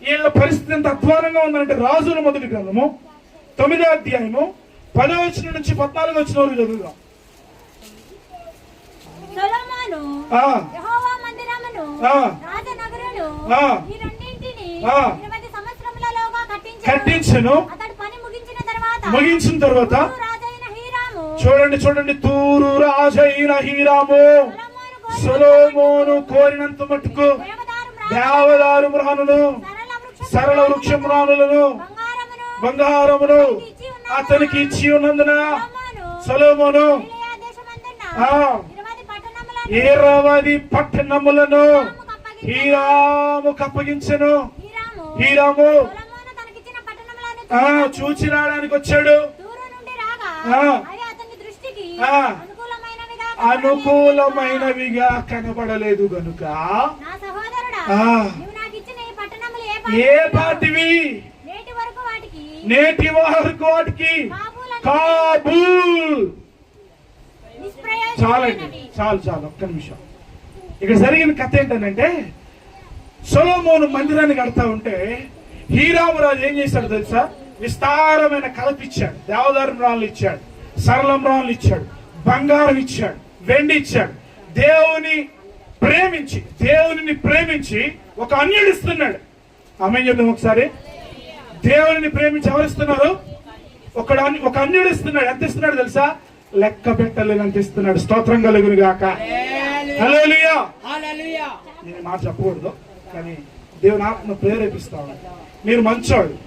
వీళ్ళ పరిస్థితి ఎంత అధ్వానంగా ఉందంటే రాజుల మొదటి గ్రంథము 9వ అధ్యాయము 10వ వచనం నుంచి 14వ వచనం వరకు చదువుదాం. కట్టించను. ముగించిన తర్వాత చూడండి తూరు రాజైన హీరాము సొలొమోను కోరినంత మట్టుకు దేవదారు మ్రాణులు, సరళ వృక్ష మ్రాణులను, బంగారమును అతనికి ఇచ్చి ఉన్నందున సొలొమోను 20 పట్టణములను హీరాముకు అప్పగించెను. హీరాము చూచి రావడానికి వచ్చాడు. అనుకూలమైనవిగా కనబడలేదు గనుక ఏ పాటివి నేటి వరకు వాటికి కాబూల్. చాలు ఒక్క నిమిషం. ఇక్కడ జరిగిన కథ ఏంటంటే సొలొమోను మందిరాన్ని కడతా ఉంటే హీరామురాజు ఏం చేశాడు తెలుసా? విస్తారమైన కలప ఇచ్చాడు, దేవదారు మ్రాణులు ఇచ్చాడు, సరళ మ్రాణులు ఇచ్చాడు, బంగారం ఇచ్చాడు, వెండి ఇచ్చాడు. దేవుని ప్రేమించి ఒక అన్యుడు ఇస్తున్నాడు. ఆమె చెప్తాం ఒకసారి. దేవుని ప్రేమించి ఎవరిస్తున్నారు? ఒక అన్యుడు ఇస్తున్నాడు. ఎంత ఇస్తున్నాడు తెలుసా? లెక్క పెట్టలేనంత ఇస్తున్నాడు. స్తోత్రం కలుగును గాక. హల్లెలూయా. నేను మాట చెప్పకూడదు కానీ దేవుని ఆత్మ ప్రేరేపిస్తా ఉన్నాడు. మీరు మంచోళ్ళు.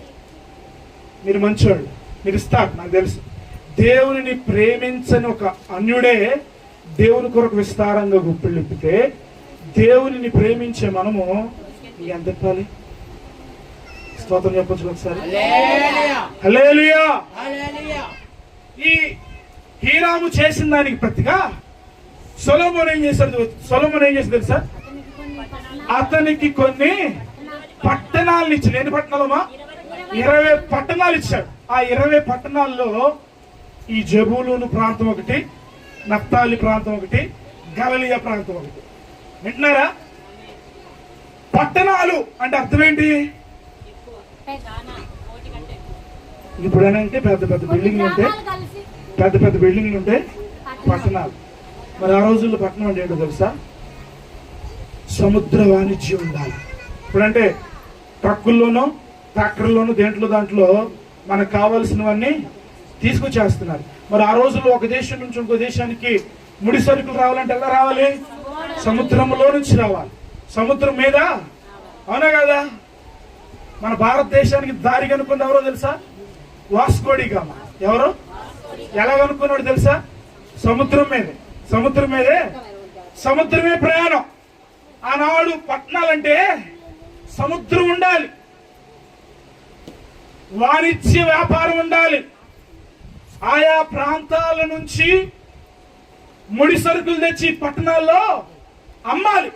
మీరు ఇస్తారు, నాకు తెలుసు. దేవునిని ప్రేమించని ఒక అన్యుడే దేవుని కొరకు విస్తారంగా గుప్పిలిప్పితే, దేవునిని ప్రేమించే మనము ఎంత ఇవ్వాలి? స్తోత్రం చెప్పొచ్చు ఒకసారి. హల్లెలూయా. ఈ హీరాము చేసిన దానికి ప్రతిగా సొలొమోను ఏం చేశాడు? సొలొమోను ఏం చేశాడు తెలుసా? అతనికి కొన్ని పట్టణాలను ఇచ్చాడు. ఎన్ని పట్టణాలమ్మా? 20 పట్టణాలు ఇచ్చాడు. ఆ 20 పట్టణాల్లో ఈ జబూలూను ప్రాంతం ఒకటి, నఫ్తాలి ప్రాంతం ఒకటి, గలిలయ ప్రాంతం ఒకటి. వింటున్నారా? పట్టణాలు అంటే అర్థం ఏంటి? ఇప్పుడేనంటే పెద్ద పెద్ద బిల్డింగ్లు ఉంటే, పెద్ద పెద్ద బిల్డింగ్లు ఉంటే పట్టణాలు. మరి ఆ రోజుల్లో పట్టణం అంటే ఏంటో తెలుసా? సముద్ర వాణిజ్యం ఉండాలి. ఇప్పుడంటే ట్రక్కుల్లోనూ ట్రాక్టర్లోనూ దాంట్లో మనకు కావాల్సినవన్నీ తీసుకొచ్చేస్తున్నారు. మరి ఆ రోజుల్లో ఒక దేశం నుంచి ఇంకో దేశానికి ముడి సరుకులు రావాలంటే ఎలా రావాలి? సముద్రంలో నుంచి రావాలి. సముద్రం మీద, అవునా కదా? మన భారతదేశానికి దారి కనుక్కున్న ఎవరో తెలుసా? Vasco da Gama. ఎవరు? ఎలా కనుక్కున్నాడు తెలుసా? సముద్రం మీదే. సముద్రమే ప్రయాణం. ఆనాడు పట్టణాలంటే సముద్రం ఉండాలి, వాణిజ్య వ్యాపారం ఉండాలి. ఆయా ప్రాంతాల నుంచి ముడి సరుకులు తెచ్చి పట్టణాల్లో అమ్మాలి.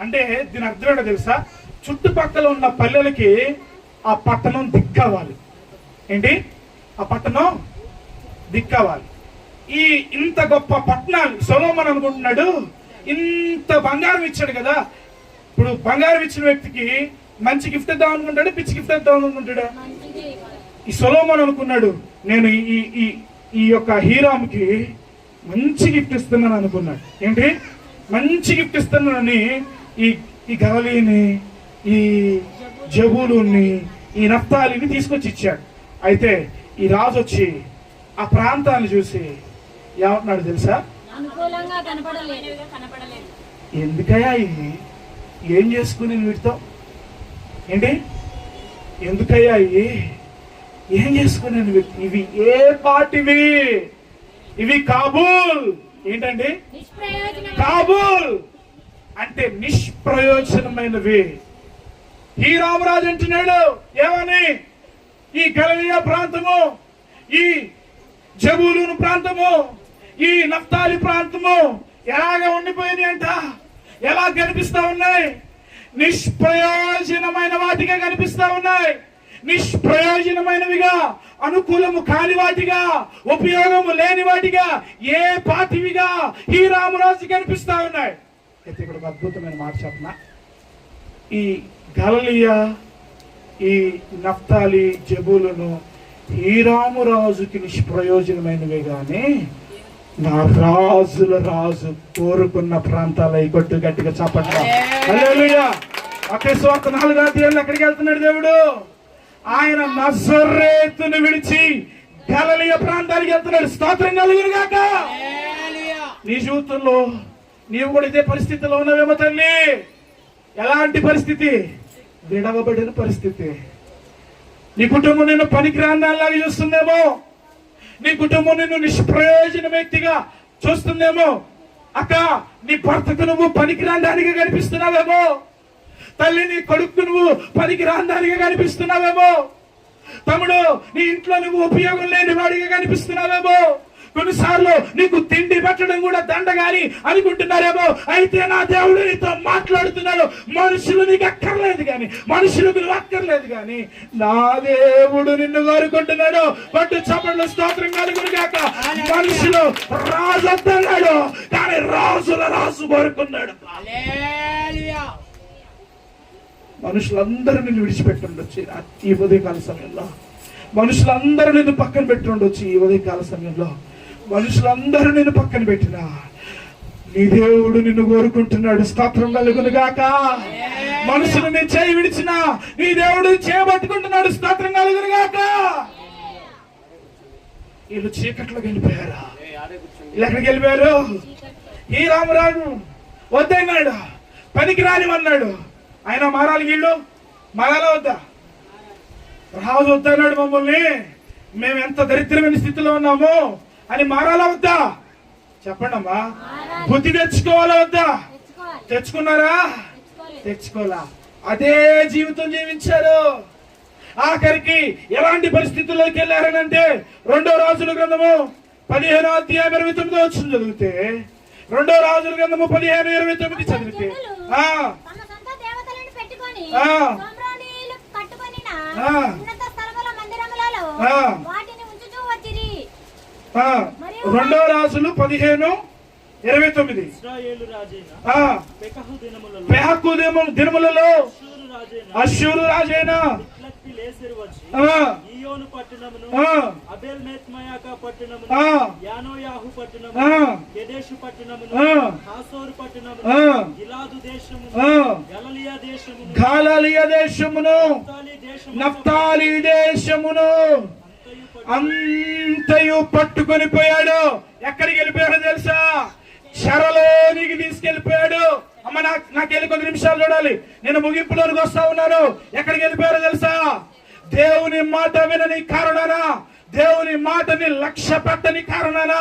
అంటే దీని అర్థం ఏంటో తెలుసా? చుట్టుపక్కల ఉన్న పల్లెలకి ఆ పట్టణం దిక్కవాలి. ఏంటి? ఆ పట్టణం దిక్కవాలి. ఈ ఇంత గొప్ప పట్టణాలు సొలొమోను అనుకుంటున్నాడు, ఇంత బంగారం ఇచ్చాడు కదా. ఇప్పుడు బంగారం ఇచ్చిన వ్యక్తికి మంచి గిఫ్ట్ ఇద్దాం అనుకుంటాడు, పిచ్చి గిఫ్ట్ ఇద్దాం అనుకుంటాడా? ఈ సొలొమోను అనుకున్నాడు, నేను ఈ యొక్క హీరాముకి మంచి గిఫ్ట్ ఇస్తున్నాను అనుకున్నాడు. ఏంటి? మంచి గిఫ్ట్ ఇస్తున్నానని ఈ గలిలయని, ఈ జబూలూని, ఈ నఫ్తాలిని తీసుకొచ్చి ఇచ్చాడు. అయితే ఈ రాజు వచ్చి ఆ ప్రాంతాన్ని చూసి ఏమంటున్నాడు తెలుసా? ఎందుకయ్యా ఇవి? ఏం చేసుకుని వీటితో? ఏంటి? ఎందుకయ్యా ఏం చేసుకుని? ఇవి ఏ పాటివి? ఇవి కాబూల్. ఏంటండి కాబూల్ అంటే? నిష్ప్రయోజనమైనవి. హీరామరాజు అంటున్నాడు ఏమని? ఈ గలిలయ ప్రాంతము, ఈ జబూలూను ప్రాంతము, ఈ నఫ్తాలి ప్రాంతము ఎలాగ ఉండిపోయింది అంట? ఎలా కనిపిస్తా ఉన్నాయి? నిష్ప్రయోజనమైన వాటిగా కనిపిస్తా ఉన్నాయి. నిష్ప్రయోజనమైనవిగా, అనుకూలము కాని వాటిగా, ఉపయోగము లేని వాటిగా, ఏ పాటివిగా హీరామరాజు కనిపిస్తా ఉన్నాయి. అయితే ఇక్కడ ఒక అద్భుతమైన మాట చెప్పనా? ఈ గలిలయ, ఈ నఫ్తాలి, జబూలును హీరామరాజుకి నిష్ప్రయోజనమైనవే గాని నా రాజుల రాజు కోరుకున్న ప్రాంతాల కొట్టు గట్టిగా చెప్పండి. హల్లెలూయా. ఒకే స్వార్థ 4 అధ్యాయాలు ఎక్కడికి వెళ్తున్నాడు దేవుడు? ఆయన నజరేతును విడిచి గలిలయ ప్రాంతానికి వెళ్తున్నాడు. స్తోత్రం కలుగును గాక. నీ జీవితంలో నీవు కూడా ఇదే పరిస్థితిలో ఉన్నావేమో తల్లి. ఎలాంటి పరిస్థితి? విడవబడిన పరిస్థితి. నీ కుటుంబం నిన్ను పనికిరాందాలాగా చూస్తుందేమో. నీ కుటుంబం నిన్ను నిష్ప్రయోజన వ్యక్తిగా చూస్తుందేమో. అక్క, నీ భర్తకు నువ్వు పనికిరాందానిగా కనిపిస్తున్నావేమో. తల్లి, నీ కొడుకు నువ్వు పనికిరాందానిగా కనిపిస్తున్నావేమో. తమ్ముడు, నీ ఇంట్లో నువ్వు ఉపయోగం లేని వాడిగా కనిపిస్తున్నావేమో. కొన్నిసార్లు నీకు తిండి పెట్టడం కూడా దండగాని అనుకుంటున్నారేమో. అయితే నా దేవుడు నీతో మాట్లాడుతున్నాడు. మనుషులు నీకు అక్కర్లేదు కానీ, మనుషులకు నువ్వు అక్కర్లేదు కానీ నా దేవుడు నిన్ను కోరుకుంటున్నాడు. పట్టు చప్పట్లు స్తోత్రం కలుగును గాక. మనుషులు రాజు వద్దన్నాడు కానీ రాజుల రాజు కోరుకున్నాడు. మనుషులందరూ నిన్ను విడిచిపెట్టుండొచ్చు ఈ ఉదయకాల సమయంలో. మనుషులందరూ నిన్ను పక్కన పెట్టుండొచ్చు ఈ ఉదయకాల సమయంలో. మనుషులందరూ నిన్ను పక్కన పెట్టినా నీ దేవుడు నిన్ను కోరుకుంటున్నాడు. స్తోత్రం కలుగును గాక. మనుషులు నీ చేయి విడిచినా నీ దేవుడు చేయబట్టుకుంటున్నాడు. స్తోత్రం కలుగును గాక. వీళ్ళు చీకట్లో వెళ్ళిపోయారు. ఎక్కడికి వెళ్ళిపోయారు? ఈ రామరాజు వద్దన్నాడు, పనికి రానివన్నాడు. ఆయన మారాలి. వీళ్ళు మారాలా వద్దా? రాజు వద్దన్నాడు, మమ్మల్ని మేము ఎంత దరిద్రమైన స్థితిలో ఉన్నామో అని మారాలా వద్దా? చెప్పండి అమ్మా. బుద్ధి తెచ్చుకోవాలా వద్దా? తెచ్చుకున్నారా? తెచ్చుకోవాలా? అదే జీవితం జీవించారు. ఆఖరికి ఎలాంటి పరిస్థితుల్లోకి వెళ్ళారనంటే 2వ రాజుల గ్రంథము 15వ అధ్యాయం 29వ వచనం చదివితే, 2వ రాజుల గ్రంథము 15:29 చదివితే తమ సొంత దేవతలను పెట్టుకొని సోమ్రోనీయులు కట్టుకొనిన ఉన్నత స్థలముల మందిరములలో వాటిని ఉంచుతూ వచ్చిరి. 2వ రాజులు 15:29. ఇశ్రాయేలు రాజైన పెకహు దినములలో అష్షూరు రాజైన తిగ్లత్-పిలేసెరు వచ్చి ఈయోను పట్టణమును, అబేల్ బేత్మయాకా పట్టణమును, యానోయాహు పట్టణమును, కెదెషు పట్టణమును, హాసోరు పట్టణమును, గిలాదు దేశమును, గలిలయ దేశమును, నఫ్తాలి దేశమును అంతయు పట్టుకొని పోయాడు. ఎక్కడికి వెళ్ళిపోయాడో తెలుసా? చెరలోనికి తీసుకెళ్లిపోయాడు. అమ్మ నాకు వెళ్ళి కొన్ని నిమిషాలు చూడాలి, నేను ముగింపులోనికి వస్తా ఉన్నాను. ఎక్కడికి వెళ్ళిపోయారో తెలుసా? దేవుని మాట వినని కారణాన, దేవుని మాటని లక్ష్య పెట్టని కారణాన,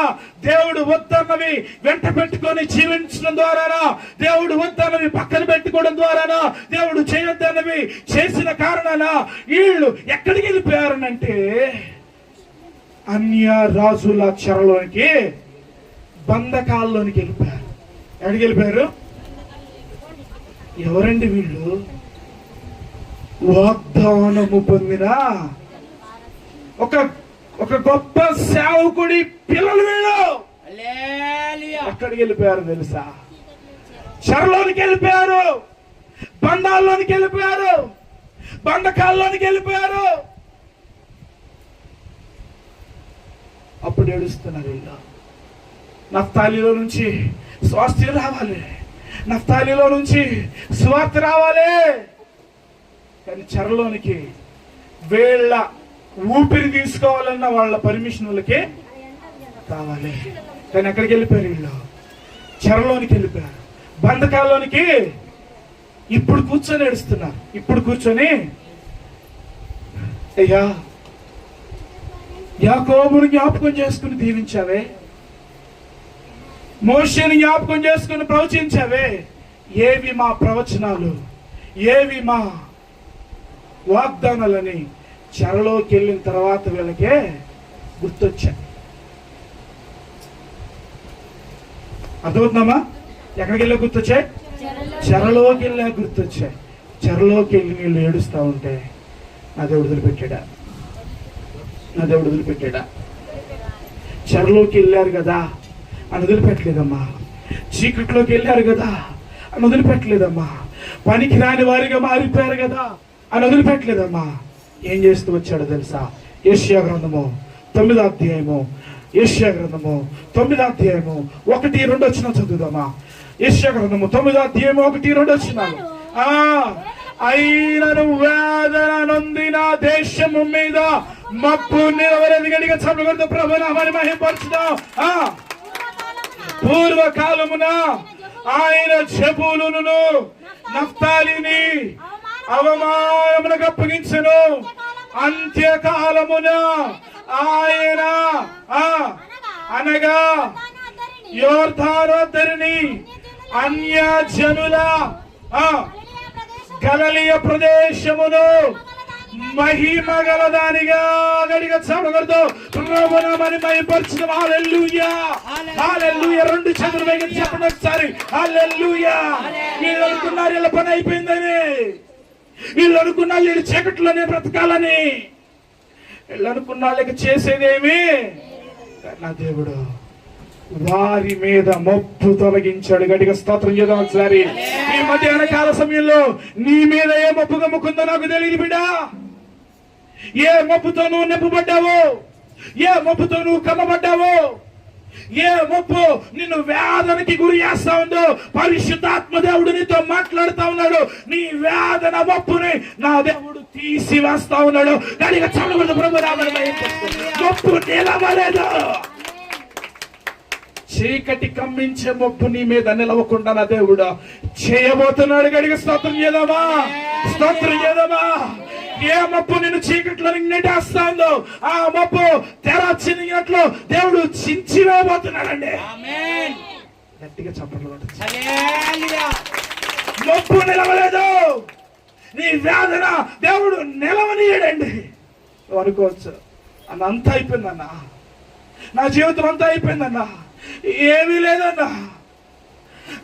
దేవుడు వద్దన్నవి వెంట పెట్టుకొని జీవించడం ద్వారానా, దేవుడు వద్దన్నవి పక్కన పెట్టుకోవడం ద్వారానా, దేవుడు చేయొద్దన్నవి చేసిన కారణాన వీళ్ళు ఎక్కడికి వెళ్ళిపోయారనంటే అన్య రాజుల చెరలోనికి, బంధకాల్లోనికి వెళ్ళిపోయారు. ఎక్కడికి వెళ్ళిపోయారు? ఎవరండి వీళ్ళు? వాగ్దానము పొందిన ఒక గొప్ప సేవకుడి పిల్లలు వీళ్ళు. ఎక్కడికి వెళ్ళిపోయారు తెలుసా? చెరలోనికి వెళ్ళిపోయారు, బంధాల్లోనికి వెళ్ళిపోయారు, బంధకాల్లోనికి వెళ్ళిపోయారు. అప్పుడు ఏడుస్తున్నారు వీళ్ళు. నఫ్తాలిలో నుంచి స్వాస్థ్యం రావాలి, నఫ్తాలిలో నుంచి సువార్త రావాలి. కానీ చెరలోనికి వీళ్ళ ఊపిరి తీసుకోవాలన్న వాళ్ళ పర్మిషన్ వాళ్ళకి కావాలి. కానీ ఎక్కడికి వెళ్ళిపోయారు వీళ్ళు? చెరలోనికి వెళ్ళిపోయారు, బంధకాల్లోనికి. ఇప్పుడు కూర్చొని ఏడుస్తున్నారు. ఇప్పుడు కూర్చొని, అయ్యా యాకోబుని జ్ఞాపకం చేసుకుని దీవించావే, మోషేని జ్ఞాపకం చేసుకుని ప్రవచించావే, ఏవి మా ప్రవచనాలు, ఏవి మా వాగ్దానాలని చెరలోకి వెళ్ళిన తర్వాత వీళ్ళకే గుర్తొచ్చాయి. అర్థమవుతుందమ్మా? ఎక్కడికి వెళ్ళా గుర్తొచ్చాయి? చెరలోకి వెళ్ళా గుర్తొచ్చాయి. చెరలోకి వెళ్ళి వీళ్ళు ఏడుస్తా ఉంటే నా దేవుడు వదిలిపెట్టాడా? నా దేవుడు వదిలిపెట్టాడా? చెరలోకి వెళ్ళారు కదా అని వదిలిపెట్టలేదమ్మా. చీకట్లోకి వెళ్ళారు కదా అని వదిలిపెట్టలేదమ్మా. పనికి రాని వారిగా మారిపోయారు కదా అని వదిలిపెట్టలేదమ్మా. ఏం చేస్తూ వచ్చాడో తెలుసా? యెషయా గ్రంథము 9వ అధ్యాయము, యెషయా గ్రంథము 9వ అధ్యాయము 1-2 వచనం చదువుదామా. యెషయా గ్రంథము 9వ అధ్యాయము 1-2 వచనాలు. అయినను వేదన నొందిన దేశము మీద మబ్బు నిలవలేదు. గడిగా చదువుకుంటూ ప్రభు నామమును మహిమపరచుదాం. పూర్వకాలమున ఆయన జెబూలూనును నఫ్తాలిని అవమానమునకు అప్పగించెను. అంత్యకాలమున ఆయన అనగా యోర్దానోద్ధరిని అన్య జనుల గలిలయ ప్రదేశమును మహిమ గలదానిగా గడిగా చదవగలదు. ప్రభునామమును మహిమపరచుదాం. హల్లెలూయా, హల్లెలూయా. 2 చేతులు పైకి చెప్పండి ఒకసారి. హల్లెలూయా. వీళ్ళు అనుకున్నారు వీళ్ళ పని అయిపోయిందని, వీళ్ళు అనుకున్నారు వీళ్ళు చీకట్లోనే బ్రతకాలని, వీళ్ళు అనుకున్న వాళ్ళకి చేసేదేమి. నా దేవుడు వారి మీద మబ్బు తొలగించాడు. గడిగా స్తోత్రం చేద్దాం ఒకసారి. ఈ మధ్యాహ్న కాల సమయంలో నీ మీద ఏ మబ్బు కమ్ముకుందో నాకు తెలియదు బిడ్డ. ఏ మబ్బుతో నువ్వు నింపబడ్డావో, ఏ మబ్బుతో నువ్వు కమ్మబడ్డావో, ఏ మబ్బు నిన్ను వేదనకి గురి చేస్తా ఉందో, పరిశుద్ధాత్మ దేవుడు నీతో మాట్లాడుతా ఉన్నాడు. నీ వేదన మబ్బుని నా దేవుడు తీసి వేస్తా ఉన్నాడు. గడిగా చదవదు ప్రభు నామమున మబ్బు నిలవలేదు. చీకటి కమ్మించే మబ్బు నీ మీద నిలవకుండా నా దేవుడు చేయబోతున్నాడు. గడిగా స్తోత్రం చేద్దామా, స్తోత్రం చేద్దామా. ఏ మబ్బు నిన్ను చీకట్లో నెట్టేస్తా ఉందో ఆ మబ్బు తెర చినిగినట్లు దేవుడు చించివేయబోతున్నాడండి. గట్టిగా చప్పట్లు కొట్టండి. మబ్బు నిలవలేదు, నీ వేదన దేవుడు నిలవనీయడండి. అనుకోవచ్చు అన్న అంతా అయిపోయిందన్నా, నా జీవితం అంతా అయిపోయిందన్నా, ఏమీ లేదన్నా,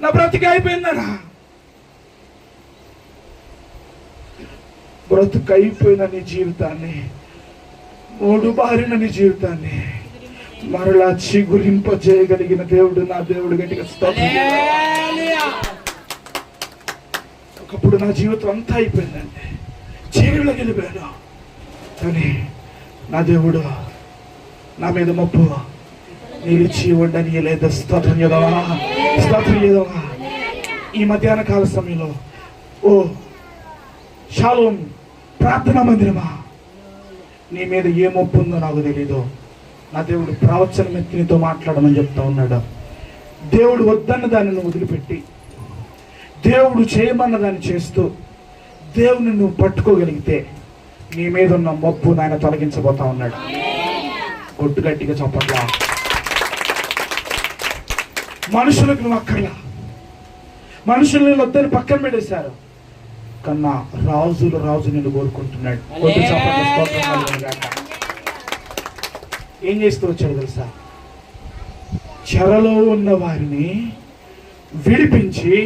నా బ్రతికి అయిపోయిందన్నా. బ్రతుకు అయిపోయిన నీ జీవితాన్ని, మూడు బారిన నీ జీవితాన్ని మరలా చిగురింప చేయగలిగిన దేవుడు నా దేవుడు. గట్టిగా స్తోత్రం. ఒకప్పుడు నా జీవితం అంతా అయిపోయిందండి, చీకటిలోకి వెళ్ళిపోయాను. కానీ నా దేవుడు నా మీద మబ్బు నిలిచి ఉండనీయలేదు. స్తోత్రం చేద్దామా, స్తోత్రం చేద్దామా. ఈ మధ్యాహ్న కాల సమయంలో ఓ షాలోమ్ ప్రార్థనా మందిరమా, నీ మీద ఏ మబ్బు ఉందో నాకు తెలీదు. నా దేవుడు ప్రవచనం ఎత్తి నీతో మాట్లాడమని చెప్తా ఉన్నాడు. దేవుడు వద్దన్న దాన్ని నువ్వు వదిలిపెట్టి దేవుడు చేయమన్న దాన్ని చేస్తూ దేవుని నువ్వు పట్టుకోగలిగితే నీ మీద ఉన్న మబ్బు నాయన తొలగించబోతా ఉన్నాడు. కొట్టు గట్టిగా చప్పట్లా. మనుషులకు నువ్వు అక్కర్లా, మనుషులు నేను వద్దని పక్కన పెట్టేశారు, కన్నా రాజు నిన్ను కోరుకుంటున్నాడు. కొట్టు చప్పట్ల స్తోత్రం కలుగును గాక. ఏం చేస్తూ వచ్చాడు తెలుసా? చెరలో ఉన్న వారిని విడిపించి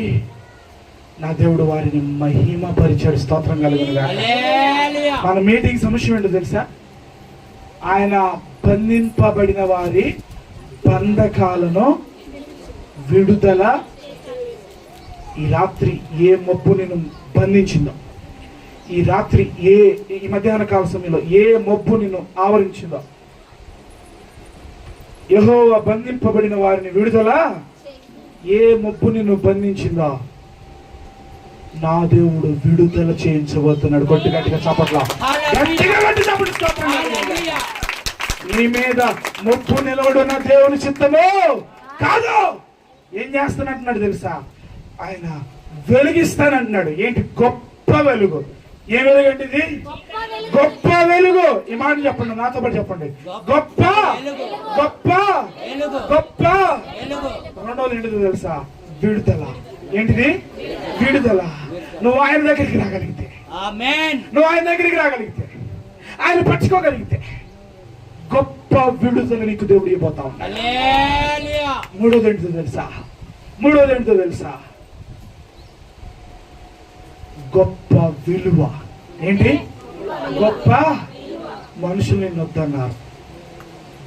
నా దేవుడు వారిని మహిమ పరిచాడు. స్తోత్రం కలుగును గాక. మన మీటింగ్ సమస్య ఏంటో తెలుసా? ఆయన బంధింపబడిన వారి బంధకాలను విడుదల. ఈ రాత్రి ఏ మబ్బు నేను బంధించిందో, ఈ రాత్రి ఈ మధ్యాహ్న కాల సమయంలో ఏ మబ్బు నిన్ను ఆవరించిందో, యెహోవా బంధింపబడిన వారిని విడుదల. ఏ మబ్బు నిన్ను బంధించిందో నా దేవుడు విడుదల చేయించబోతున్నాడు. కొట్టి గట్టిగా చప్పట్లా. నీ మీద మబ్బు నిలవడు నా దేవుని చిత్తము కాదు. ఏం చేస్తానంటున్నాడు తెలుసా? ఆయన వెలిగిస్తానంటున్నాడు. ఏంటి? గొప్ప వెలుగు. ఏ వెలుగు అంటే ఇది? గొప్ప వెలుగు. ఈ మాట చెప్పండి, నాతో పాటు చెప్పండి. గొప్ప గొప్ప గొప్ప. రెండోది ఏంటిది తెలుసా? విడుదల. ఏంటిది? విడుదల. నువ్వు ఆయన దగ్గరికి రాగలిగితే, నువ్వు ఆయన దగ్గరికి రాగలిగితే, ఆయన పట్టుకోగలిగితే గొప్ప విడుదల నీకు దేవుడు ఇవ్వబోతా ఉన్నాడు. మూడోది ఏంటిదో తెలుసా? గొప్ప విలువ. ఏంటి? గొప్ప. మనుషులు నిన్ను వద్దన్నారు,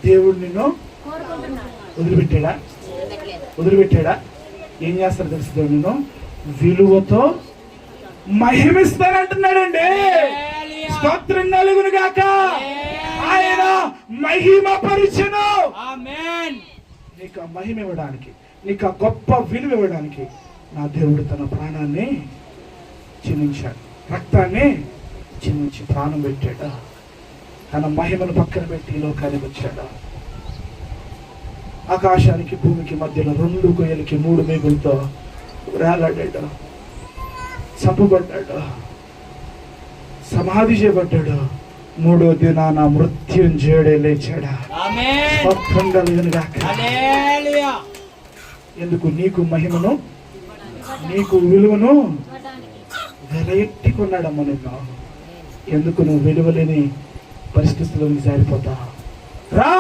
దేవుడు నిన్ను వదిలిపెట్టాడా? ఏం చేస్తారు తెలుసు? దేవుడు నిన్ను విలువతో మహిమిస్తానంటున్నాడండి. స్తోత్రం కలుగును గాక. ఆయన మహిమ పరిచను. నీకు ఆ మహిమ ఇవ్వడానికి, నీకు ఆ గొప్ప విలువ ఇవ్వడానికి నా దేవుడు తన ప్రాణాన్ని చిందించాడు, రక్తాన్ని చిందించి ప్రాణం పెట్టాడు. తన మహిమను పక్కన పెట్టి ఈ లోకానికి వచ్చాడు. ఆకాశానికి భూమికి మధ్యలో 2 కొయ్యలకి 3 మేకులతో వేలాడాడు, చంపబడ్డాడు, సమాధి చేయబడ్డాడు. 3వ దినాన మృత్యుంజయుడే లేచాడు. ఎందుకు? నీకు మహిమను, నీకు విలువను వెలయెట్టి కొన్నాడమ్మ నిన్ను. ఎందుకు నువ్వు విలువలేని పరిస్థితుల్లో జారిపోతా? రా,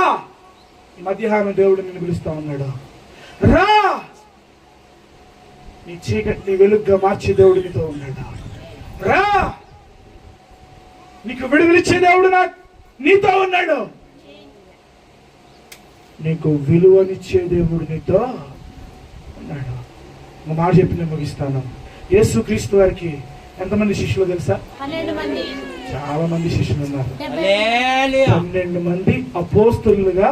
ఈ మధ్యాహ్నం దేవుడు నిన్ను పిలుస్తా ఉన్నాడు. రా, నీ చీకటిని వెలుగుగా మార్చే దేవుడు నీతో ఉన్నాడు. రా, నీకు విడుదలిచ్చే దేవుడు నీతో ఉన్నాడు. నీకు విలువనిచ్చే దేవుడు నీతో ఉన్నాడు. ఒక మాట చెప్పి నేను ముగిస్తాను. యేసుక్రీస్తు వారికి ఎంతమంది శిష్యులు తెలుసా? 12 మంది. చాలా మంది శిష్యులు ఉన్నారు. 12 మంది అపోస్తలులుగా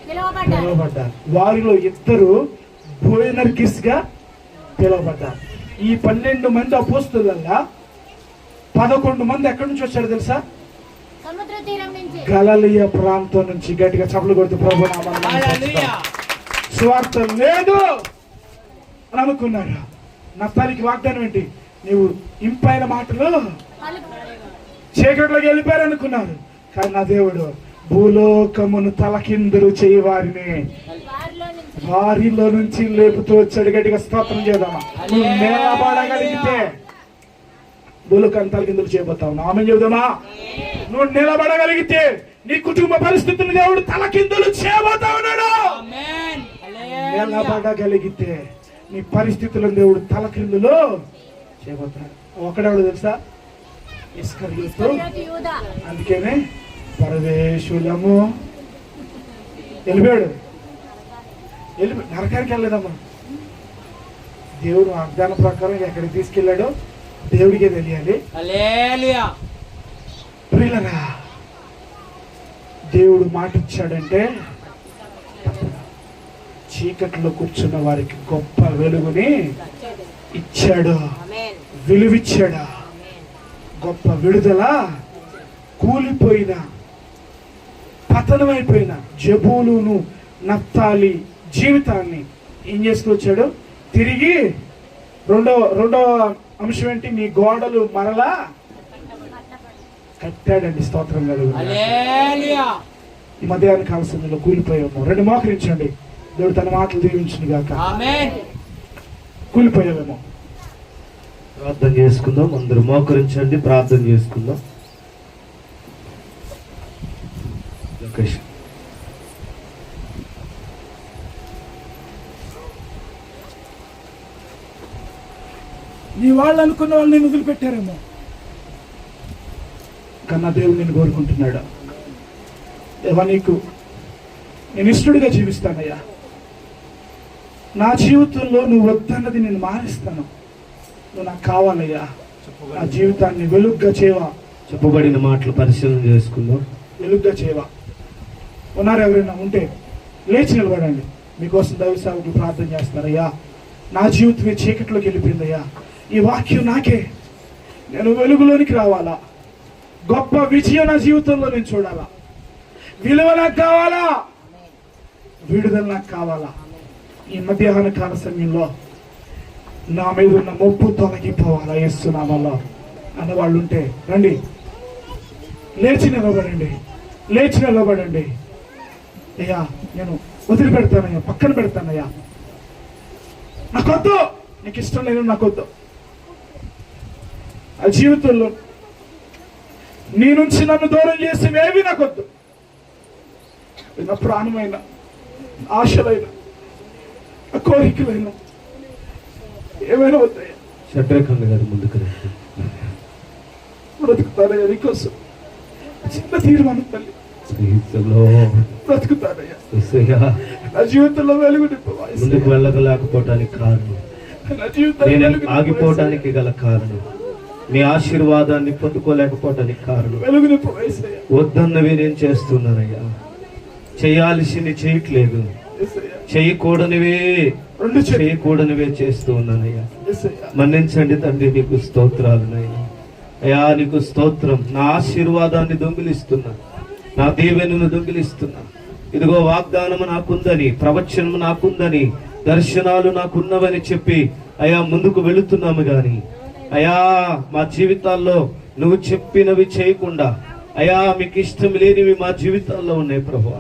పిలువబడ్డారు. వారిలో 2 బోయనర్గిస్ గా పిలువబడ్డారు. ఈ 12 మంది అపోస్తలుల్లో 11 మంది ఎక్కడి నుంచి వచ్చారు తెలుసా? సముద్ర తీరం నుంచి, గలిలయ ప్రాంతం నుంచి. గట్టిగా చప్పట్లు కొడుతూ ప్రభు నామమున స్వార్థ లేదు అని అనుకున్నారు. నా తల్లికి వాగ్దానం ఏంటి? నీవు ఇంపైన మాటలు చీకట్లోకి వెళ్ళిపోయారు అనుకున్నారు. కానీ నా దేవుడు భూలోకమును తలకిందులు చేయి వారిని వారిలో నుంచి వారిలో నుంచి లేపుతూ వచ్చాడు. గట్టిగా స్తోత్రం చేద్దామా. నువ్వు నిలబడగలిగితే భూలోకాన్ని తలకిందులు చేయబోతావు. ఆమె చెబుదామా. నువ్వు నిలబడగలిగితే నీ కుటుంబ పరిస్థితులను దేవుడు తలకిందులు చేయబోతా ఉన్నాడు. నిలబడగలిగితే నీ పరిస్థితులను దేవుడు తలకిందులు చేయబోతాడు. ఒకడెవడు తెలుసా? ఇస్కరియోతు. ఇస్కరియోతు యూదా. అందుకనే పరదేశులము వెళ్ళిపోయాడు. నరకానికి వెళ్ళలేదమ్మా. దేవుడు వాగ్దానం ప్రకారం ఎక్కడికి తీసుకెళ్ళాడో దేవుడికే తెలియాలి. ప్రియులరా, దేవుడు మాట ఇచ్చాడంటే చీకట్లో కూర్చున్న వారికి గొప్ప వెలుగుని ఇచ్చాడు, విలువిచ్చాడు. గొప్ప విడుదల కూలిపోయిన పతనమైపోయిన జబూలును నఫ్తాలి జీవితాన్ని ఏం చేసుకొచ్చాడు? తిరిగి రెండో అంశం ఏంటి? నీ గోడలు మరలా కట్టాడండి. స్తోత్రం కలుగు. ఈ మధ్యాహ్న కాల సమయంలో కూలిపోయాము. రెండు మోకరించండి. దేవుడు తన మాటలు దీవించును గాక. కూలిపోయావేమో. ప్రార్థన చేసుకుందాం. అందరూ మోకరించండి, ప్రార్థన చేసుకుందాం. నీ వాళ్ళు అనుకున్న వాళ్ళు నేను వదిలిపెట్టారేమో, కన్నా దేవుడు నేను కోరుకుంటున్నాడు. దేవా, నీకు నేను ఇష్టడుగా జీవిస్తానయ్యా. నా జీవితంలో నువ్వు వద్దన్నది నేను మారిస్తాను. నువ్వు నాకు కావాలయ్యా. నా జీవితాన్ని వెలుగ్గా చేయవా. చెప్పబడిన మాటలు పరిశీలన చేసుకుందాం. వెలుగ్గా చేయవా. ఉన్నారు ఎవరైనా ఉంటే లేచి నిలబడండి. మీకోసం దైవ సేవకులు ప్రార్థన చేస్తారయ్యా. నా జీవితమే చీకట్లోకి వెళ్ళిపోయిందయ్యా. ఈ వాక్యం నాకే. నేను వెలుగులోనికి రావాలా. గొప్ప విజయం నా జీవితంలో నేను చూడాలా. విలువ నాకు కావాలా. విడుదల నాకు కావాలా. ఈ మధ్యాహ్న కాల సమయంలో నా మీద ఉన్న మొప్పు తొలగిపోవాలా యేసునామములో అన్నవాళ్ళు ఉంటే రండి. లేచి నిలబడండి. లేచి నిలబడండి. అయ్యా, నేను వదిలిపెడతానయ్యా, పక్కన పెడతానయ్యా. నాకొద్దు, నీకు ఇష్టం లేదు, నాకొద్దు. ఆ జీవితంలో నీ నుంచి నన్ను దూరం చేసేవేవి నాకొద్దు. నా ప్రాణమైన, ఆశలైన, కోరికలైన ఏమైనా వద్దయ్యా. షడ్రకంగా గారు ముందుకు రండి. బ్రతుకుతానయ్యా నీకోసం. చిన్న తీర్మానం తల్లి. బ్రతుకుతానయ్యా. నా జీవితంలో వెలుగు నింపవా. ముందుకు వెళ్ళగలేకపోవటానికి కారణం, నా జీవితంలో నేను ఆగిపోవటానికి గల కారణం, నీ ఆశీర్వాదాన్ని పొందుకోలేకపోవటానికి కారణం, వెలుగు నింపవా. వద్దన్నవి నేను చేస్తున్నానయ్యా. చేయాల్సింది చేయట్లేదు, చేయకూడనివే చేస్తూ ఉన్నానయ్యా. మన్నించండి తండ్రి. నీకు స్తోత్రాలునయ్యా. అయ్యా, నీకు స్తోత్రం. నా ఆశీర్వాదాన్ని దొంగిలిస్తున్నా, నా దీవెనను దొంగిలిస్తున్నా. ఇదిగో వాగ్దానము నాకుందని, ప్రవచనము నాకుందని, దర్శనాలు నాకున్నవని చెప్పి అయ్యా ముందుకు వెళుతున్నాము గాని అయ్యా మా జీవితాల్లో నువ్వు చెప్పినవి చేయకుండా అయ్యా మీకు ఇష్టం లేనివి మా జీవితాల్లో ఉన్నాయి ప్రభువా.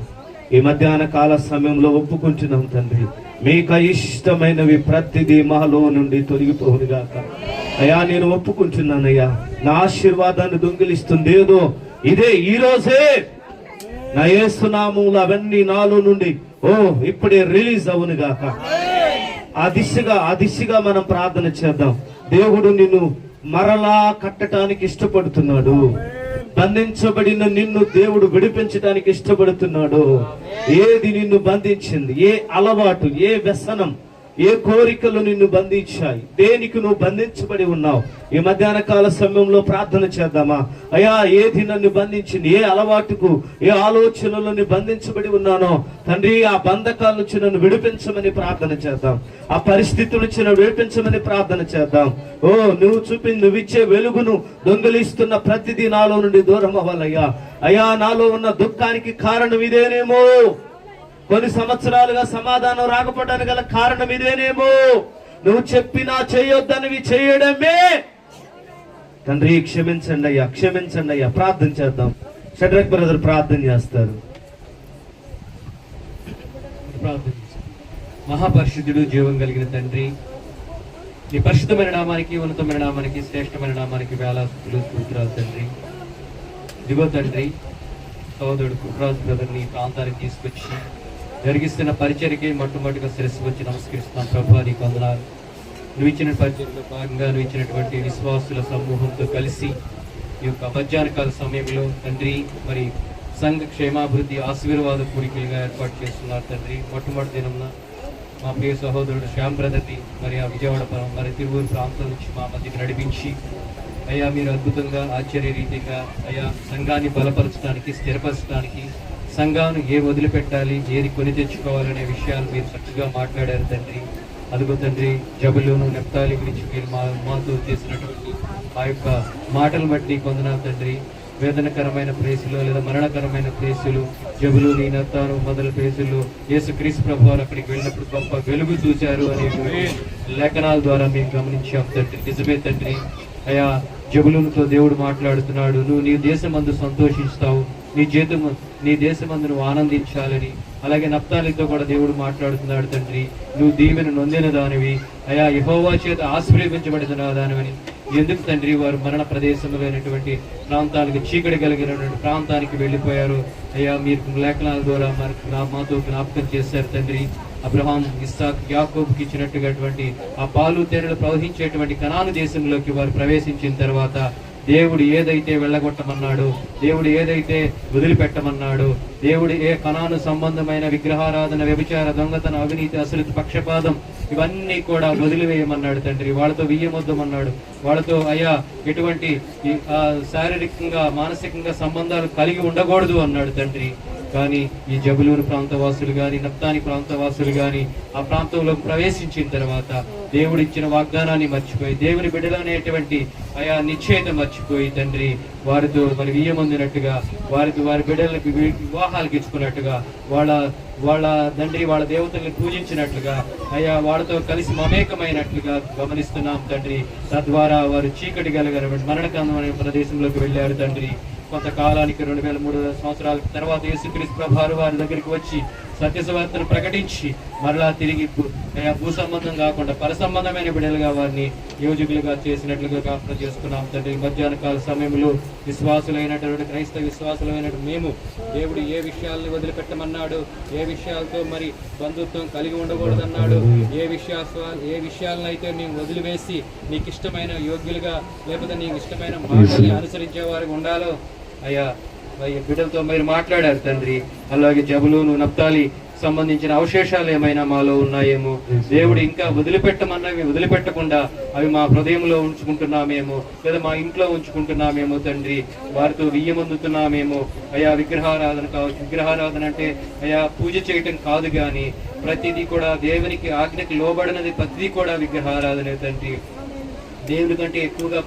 ఈ మధ్యాహ్న కాల సమయంలో ఒప్పుకుంటున్నాం తండ్రి. మీకు ఇష్టమైనవి ప్రతిదీ మాలో నుండి తొలగిపోవునుగాక. అయ్యా, నేను ఒప్పుకుంటున్నానయ్యా. నా ఆశీర్వాదాన్ని దొంగిలిస్తుంది ఏదో ఇదే, ఈ రోజే నా యేసునామములో అవన్నీ నాలో నుండి ఇప్పుడే రిలీజ్ అవునుగాక. ఆ దిశగా మనం ప్రార్థన చేద్దాం. దేవుడు నిన్ను మరలా కట్టడానికి ఇష్టపడుతున్నాడు. బంధించబడిన నిన్ను దేవుడు విడిపించడానికి ఇష్టపడుతున్నాడు. ఏది నిన్ను బంధించింది, ఏ అలవాటు, ఏ వ్యసనం, ఏ కోరికలు నిన్ను బంధించాయి, దేనికి నువ్వు బంధించబడి ఉన్నావు? ఈ మధ్యాహ్న కాల సమయంలో ప్రార్థన చేద్దామా? అయ్యా, ఏది నన్ను బంధించింది, ఏ అలవాటుకు, ఏ ఆలోచనలను బంధించబడి ఉన్నానో తండ్రి, ఆ బంధకాల నుంచి నన్ను విడిపించమని ప్రార్థన చేద్దాం. ఆ పరిస్థితుల నుంచి నన్ను విడిపించమని ప్రార్థన చేద్దాం. నువ్వు ఇచ్చే వెలుగును దొంగిలిస్తున్న ప్రతిదీ నాలో నుండి దూరం అవ్వాలయ్యా. అయ్యా, నాలో ఉన్న దుఃఖానికి కారణం ఇదేనేమో, కొన్ని సంవత్సరాలుగా సమాధానం రాకపోవడానికి గల కారణం ఇదేనేమో, నువ్వు చెప్పినా చేయొద్దనివి చేయడమే తండ్రి క్షమించండి అయ్యా, క్షమించండి అయ్యా. ప్రార్థన చేద్దాం. షడ్రక్ బ్రదర్ ప్రార్థన చేస్తారు. ప్రార్థన చేస్తాం. మహాపరిశుద్ధుడు, జీవం కలిగిన తండ్రి, నీ పరిశుద్ధమైన నామానికి, ఉన్నతమైన నామానికి, శ్రేష్టమైన నామానికి వేలాస్తులు స్తోత్రాలు తండ్రి. ఇదిగో తండ్రి, సోదరుడు కుట్రాజు బ్రదర్ని ఈ ప్రాంతానికి తీసుకొచ్చి జరిగిస్తున్న పరిచర్యకి మొట్టమొదటిగా శిరస్సు వచ్చి నమస్కరిస్తున్నాం. ప్రభు నీకు వందనాలు. నువ్వు ఇచ్చిన పరిచర్యలో భాగంగా నువ్వు ఇచ్చినటువంటి విశ్వాసుల సమూహంతో కలిసి ఈ యొక్క మధ్యాహ్న కాల సమయంలో తండ్రి మరి సంఘ క్షేమాభివృద్ధి ఆశీర్వాద కూడికలుగా ఏర్పాటు చేస్తున్నారు తండ్రి. మొట్టమొదటి దినంన మా ప్రియ సహోదరుడు శ్యామ్ బ్రదర్ని మరి ఆ విజయవాడ మరి తిరువూరు ప్రాంతం నుంచి మా మధ్యకి నడిపించి అయ్యా మీరు అద్భుతంగా ఆశ్చర్య రీతిగా అయ్యా సంఘాన్ని బలపరచడానికి, స్థిరపరచడానికి, సంఘాన్ని ఏ వదిలిపెట్టాలి, ఏది కొని తెచ్చుకోవాలనే విషయాలు మీరు చక్కగా మాట్లాడారు తండ్రి. అదుగో తండ్రి, జబులును నెప్తాలి గురించి మీరు మాతో చేసినటువంటి ఆ యొక్క మాటలు బట్టి కొందనాలు తండ్రి. వేదనకరమైన ప్లేసులు లేదా మరణకరమైన ప్లేసులు జబులుని, నెప్తాను మొదల ప్లేసులు యేసుక్రీస్తు ప్రభు వారు అక్కడికి వెళ్ళినప్పుడు గొప్ప వెలుగు చూశారు అనే లేఖనాల ద్వారా మేము గమనించాం తండ్రి. నిజమే తండ్రి. అయ్యా జబులునితో దేవుడు మాట్లాడుతున్నాడు. నువ్వు నీ దేశమందు సంతోషిస్తావు, నీ దేశమందు నువ్వు ఆనందించాలని. అలాగే నప్తాలితో కూడా దేవుడు మాట్లాడుతున్నాడు తండ్రి. నువ్వు దీవెన నొందిన దానివి, అయా యెహోవా చేత ఆశీర్వదించబడిన దానివని. ఎందుకు తండ్రి వారు మరణ ప్రదేశంలోనటువంటి ప్రాంతాలకు, చీకటి కలిగినటువంటి ప్రాంతానికి వెళ్ళిపోయారు. అయ్యా మీరు లేఖనాల ద్వారా మాతో జ్ఞాపకం చేశారు తండ్రి. అబ్రహాం, ఇస్సాక్, యాకోబుకి ఇచ్చినట్టుగాటువంటి ఆ పాలు తేనెలు ప్రవహించేటువంటి కనాను దేశంలోకి వారు ప్రవేశించిన తర్వాత దేవుడు ఏదైతే వెళ్ళగొట్టమన్నాడు, దేవుడు ఏదైతే వదిలిపెట్టమన్నాడు, దేవుడు ఏ కనాను సంబంధమైన విగ్రహారాధన, వ్యభిచార, దొంగతన, అవినీతి, అశ్రిత, పక్షపాతం ఇవన్నీ కూడా వదిలివేయమన్నాడు తండ్రి. వాళ్ళతో వియ్యమొద్దమన్నాడు. వాళ్ళతో అయ్యా ఎటువంటి శారీరకంగా, మానసికంగా సంబంధాలు కలిగి ఉండకూడదు అన్నాడు తండ్రి. కానీ ఈ జబులూరు ప్రాంతవాసులు కానీ, నప్తాని ప్రాంతవాసులు కానీ ఆ ప్రాంతంలో ప్రవేశించిన తర్వాత దేవుడు ఇచ్చిన వాగ్దానాన్ని మర్చిపోయి, దేవుని బిడ్డలనేటువంటి ఆయా నిశ్చయిత మర్చిపోయి తండ్రి వారితో మరి వియ్యమందినట్టుగా, వారి బిడ్డలకు వివాహాలకు ఇచ్చుకున్నట్టుగా, వాళ్ళ తండ్రి వాళ్ళ దేవతల్ని పూజించినట్లుగా, అయ్యా వాళ్ళతో కలిసి మమేకమైనట్లుగా గమనిస్తున్నాం తండ్రి. తద్వారా వారు చీకటి కలిగిన మరణకాండం అనే ప్రదేశంలోకి వెళ్ళారు తండ్రి. కొంతకాలానికి 2300 సంవత్సరాల తర్వాత యేసుక్రీస్తు ప్రభువారు వారి దగ్గరికి వచ్చి సత్యసువార్తను ప్రకటించి మరలా తిరిగి భూ సంబంధం కాకుండా పర సంబంధమైన బిడ్డలుగా వారిని యోజకులుగా చేసినట్లుగా జ్ఞాపకం చేసుకున్నాం తండ్రి. మధ్యాహ్న కాల సమయంలో విశ్వాసులైనటువంటి, క్రైస్తవ విశ్వాసులైనటువంటి మేము దేవుడు ఏ విషయాలను వదిలిపెట్టమన్నాడు, ఏ విషయాలతో మరి బంధుత్వం కలిగి ఉండకూడదన్నాడు, ఏ విషయాలను అయితే మేము వదిలివేసి నీకు ఇష్టమైన యోగ్యులుగా లేకపోతే నీకు ఇష్టమైన మాటల్ని అనుసరించే వారికి ఉండాలో అయ్యా బిడ్డలతో మీరు మాట్లాడారు తండ్రి. అలాగే జబులూను, నప్తాలి సంబంధించిన అవశేషాలు ఏమైనా మాలో ఉన్నాయేమో దేవుడు ఇంకా వదిలిపెట్టమన్నవి వదిలిపెట్టకుండా అవి మా హృదయంలో ఉంచుకుంటున్నామేమో, లేదా మా ఇంట్లో ఉంచుకుంటున్నామేమో తండ్రి. వారితో వియ్యమందుతున్నామేమో. అయా విగ్రహారాధన కావచ్చు. విగ్రహారాధన అంటే అయా పూజ చేయటం కాదు, కానీ ప్రతిదీ కూడా దేవునికి ఆజ్ఞకి లోబడినది ప్రతిదీ కూడా విగ్రహారాధనే తండ్రి. దేవుని కంటే ఎక్కువగా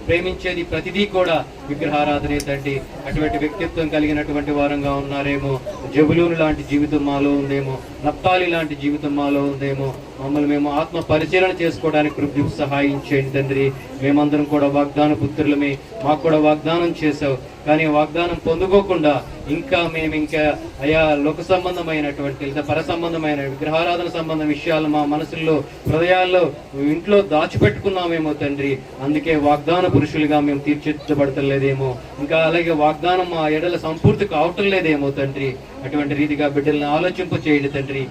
ప్రేమించేది ప్రతిదీ కూడా విగ్రహారాధనే తండ్రి. అటువంటి వ్యక్తిత్వం కలిగినటువంటి వారంగా ఉన్నారేమో. జబులూను లాంటి జీవితం మాలో ఉందేమో, నప్తాలి లాంటి జీవితం మాలో ఉందేమో. మమ్మల్ని మేము ఆత్మ పరిశీలన చేసుకోవడానికి కృప సహాయం చేయండి తండ్రి. మేమందరం కూడా వాగ్దాన పుత్రులమే. మాకు కూడా వాగ్దానం చేసావు, కానీ వాగ్దానం పొందుకోకుండా ఇంకా అయా లోక సంబంధమైనటువంటి లేదా పర సంబంధమైన విగ్రహారాధన సంబంధ విషయాలు మా మనసుల్లో, హృదయాల్లో, ఇంట్లో దాచిపెట్టుకున్నామేమో తండ్రి. అందుకే వాగ్దాన పురుషులుగా మేము తీర్చిదిద్దబడతలేదేమో, ఇంకా అలాగే వాగ్దానం మా ఎడల సంపూర్తి కావటం లేదేమో తండ్రి. అటువంటి రీతిగా బిడ్డల్ని ఆలోచింప చేయండి తండ్రి.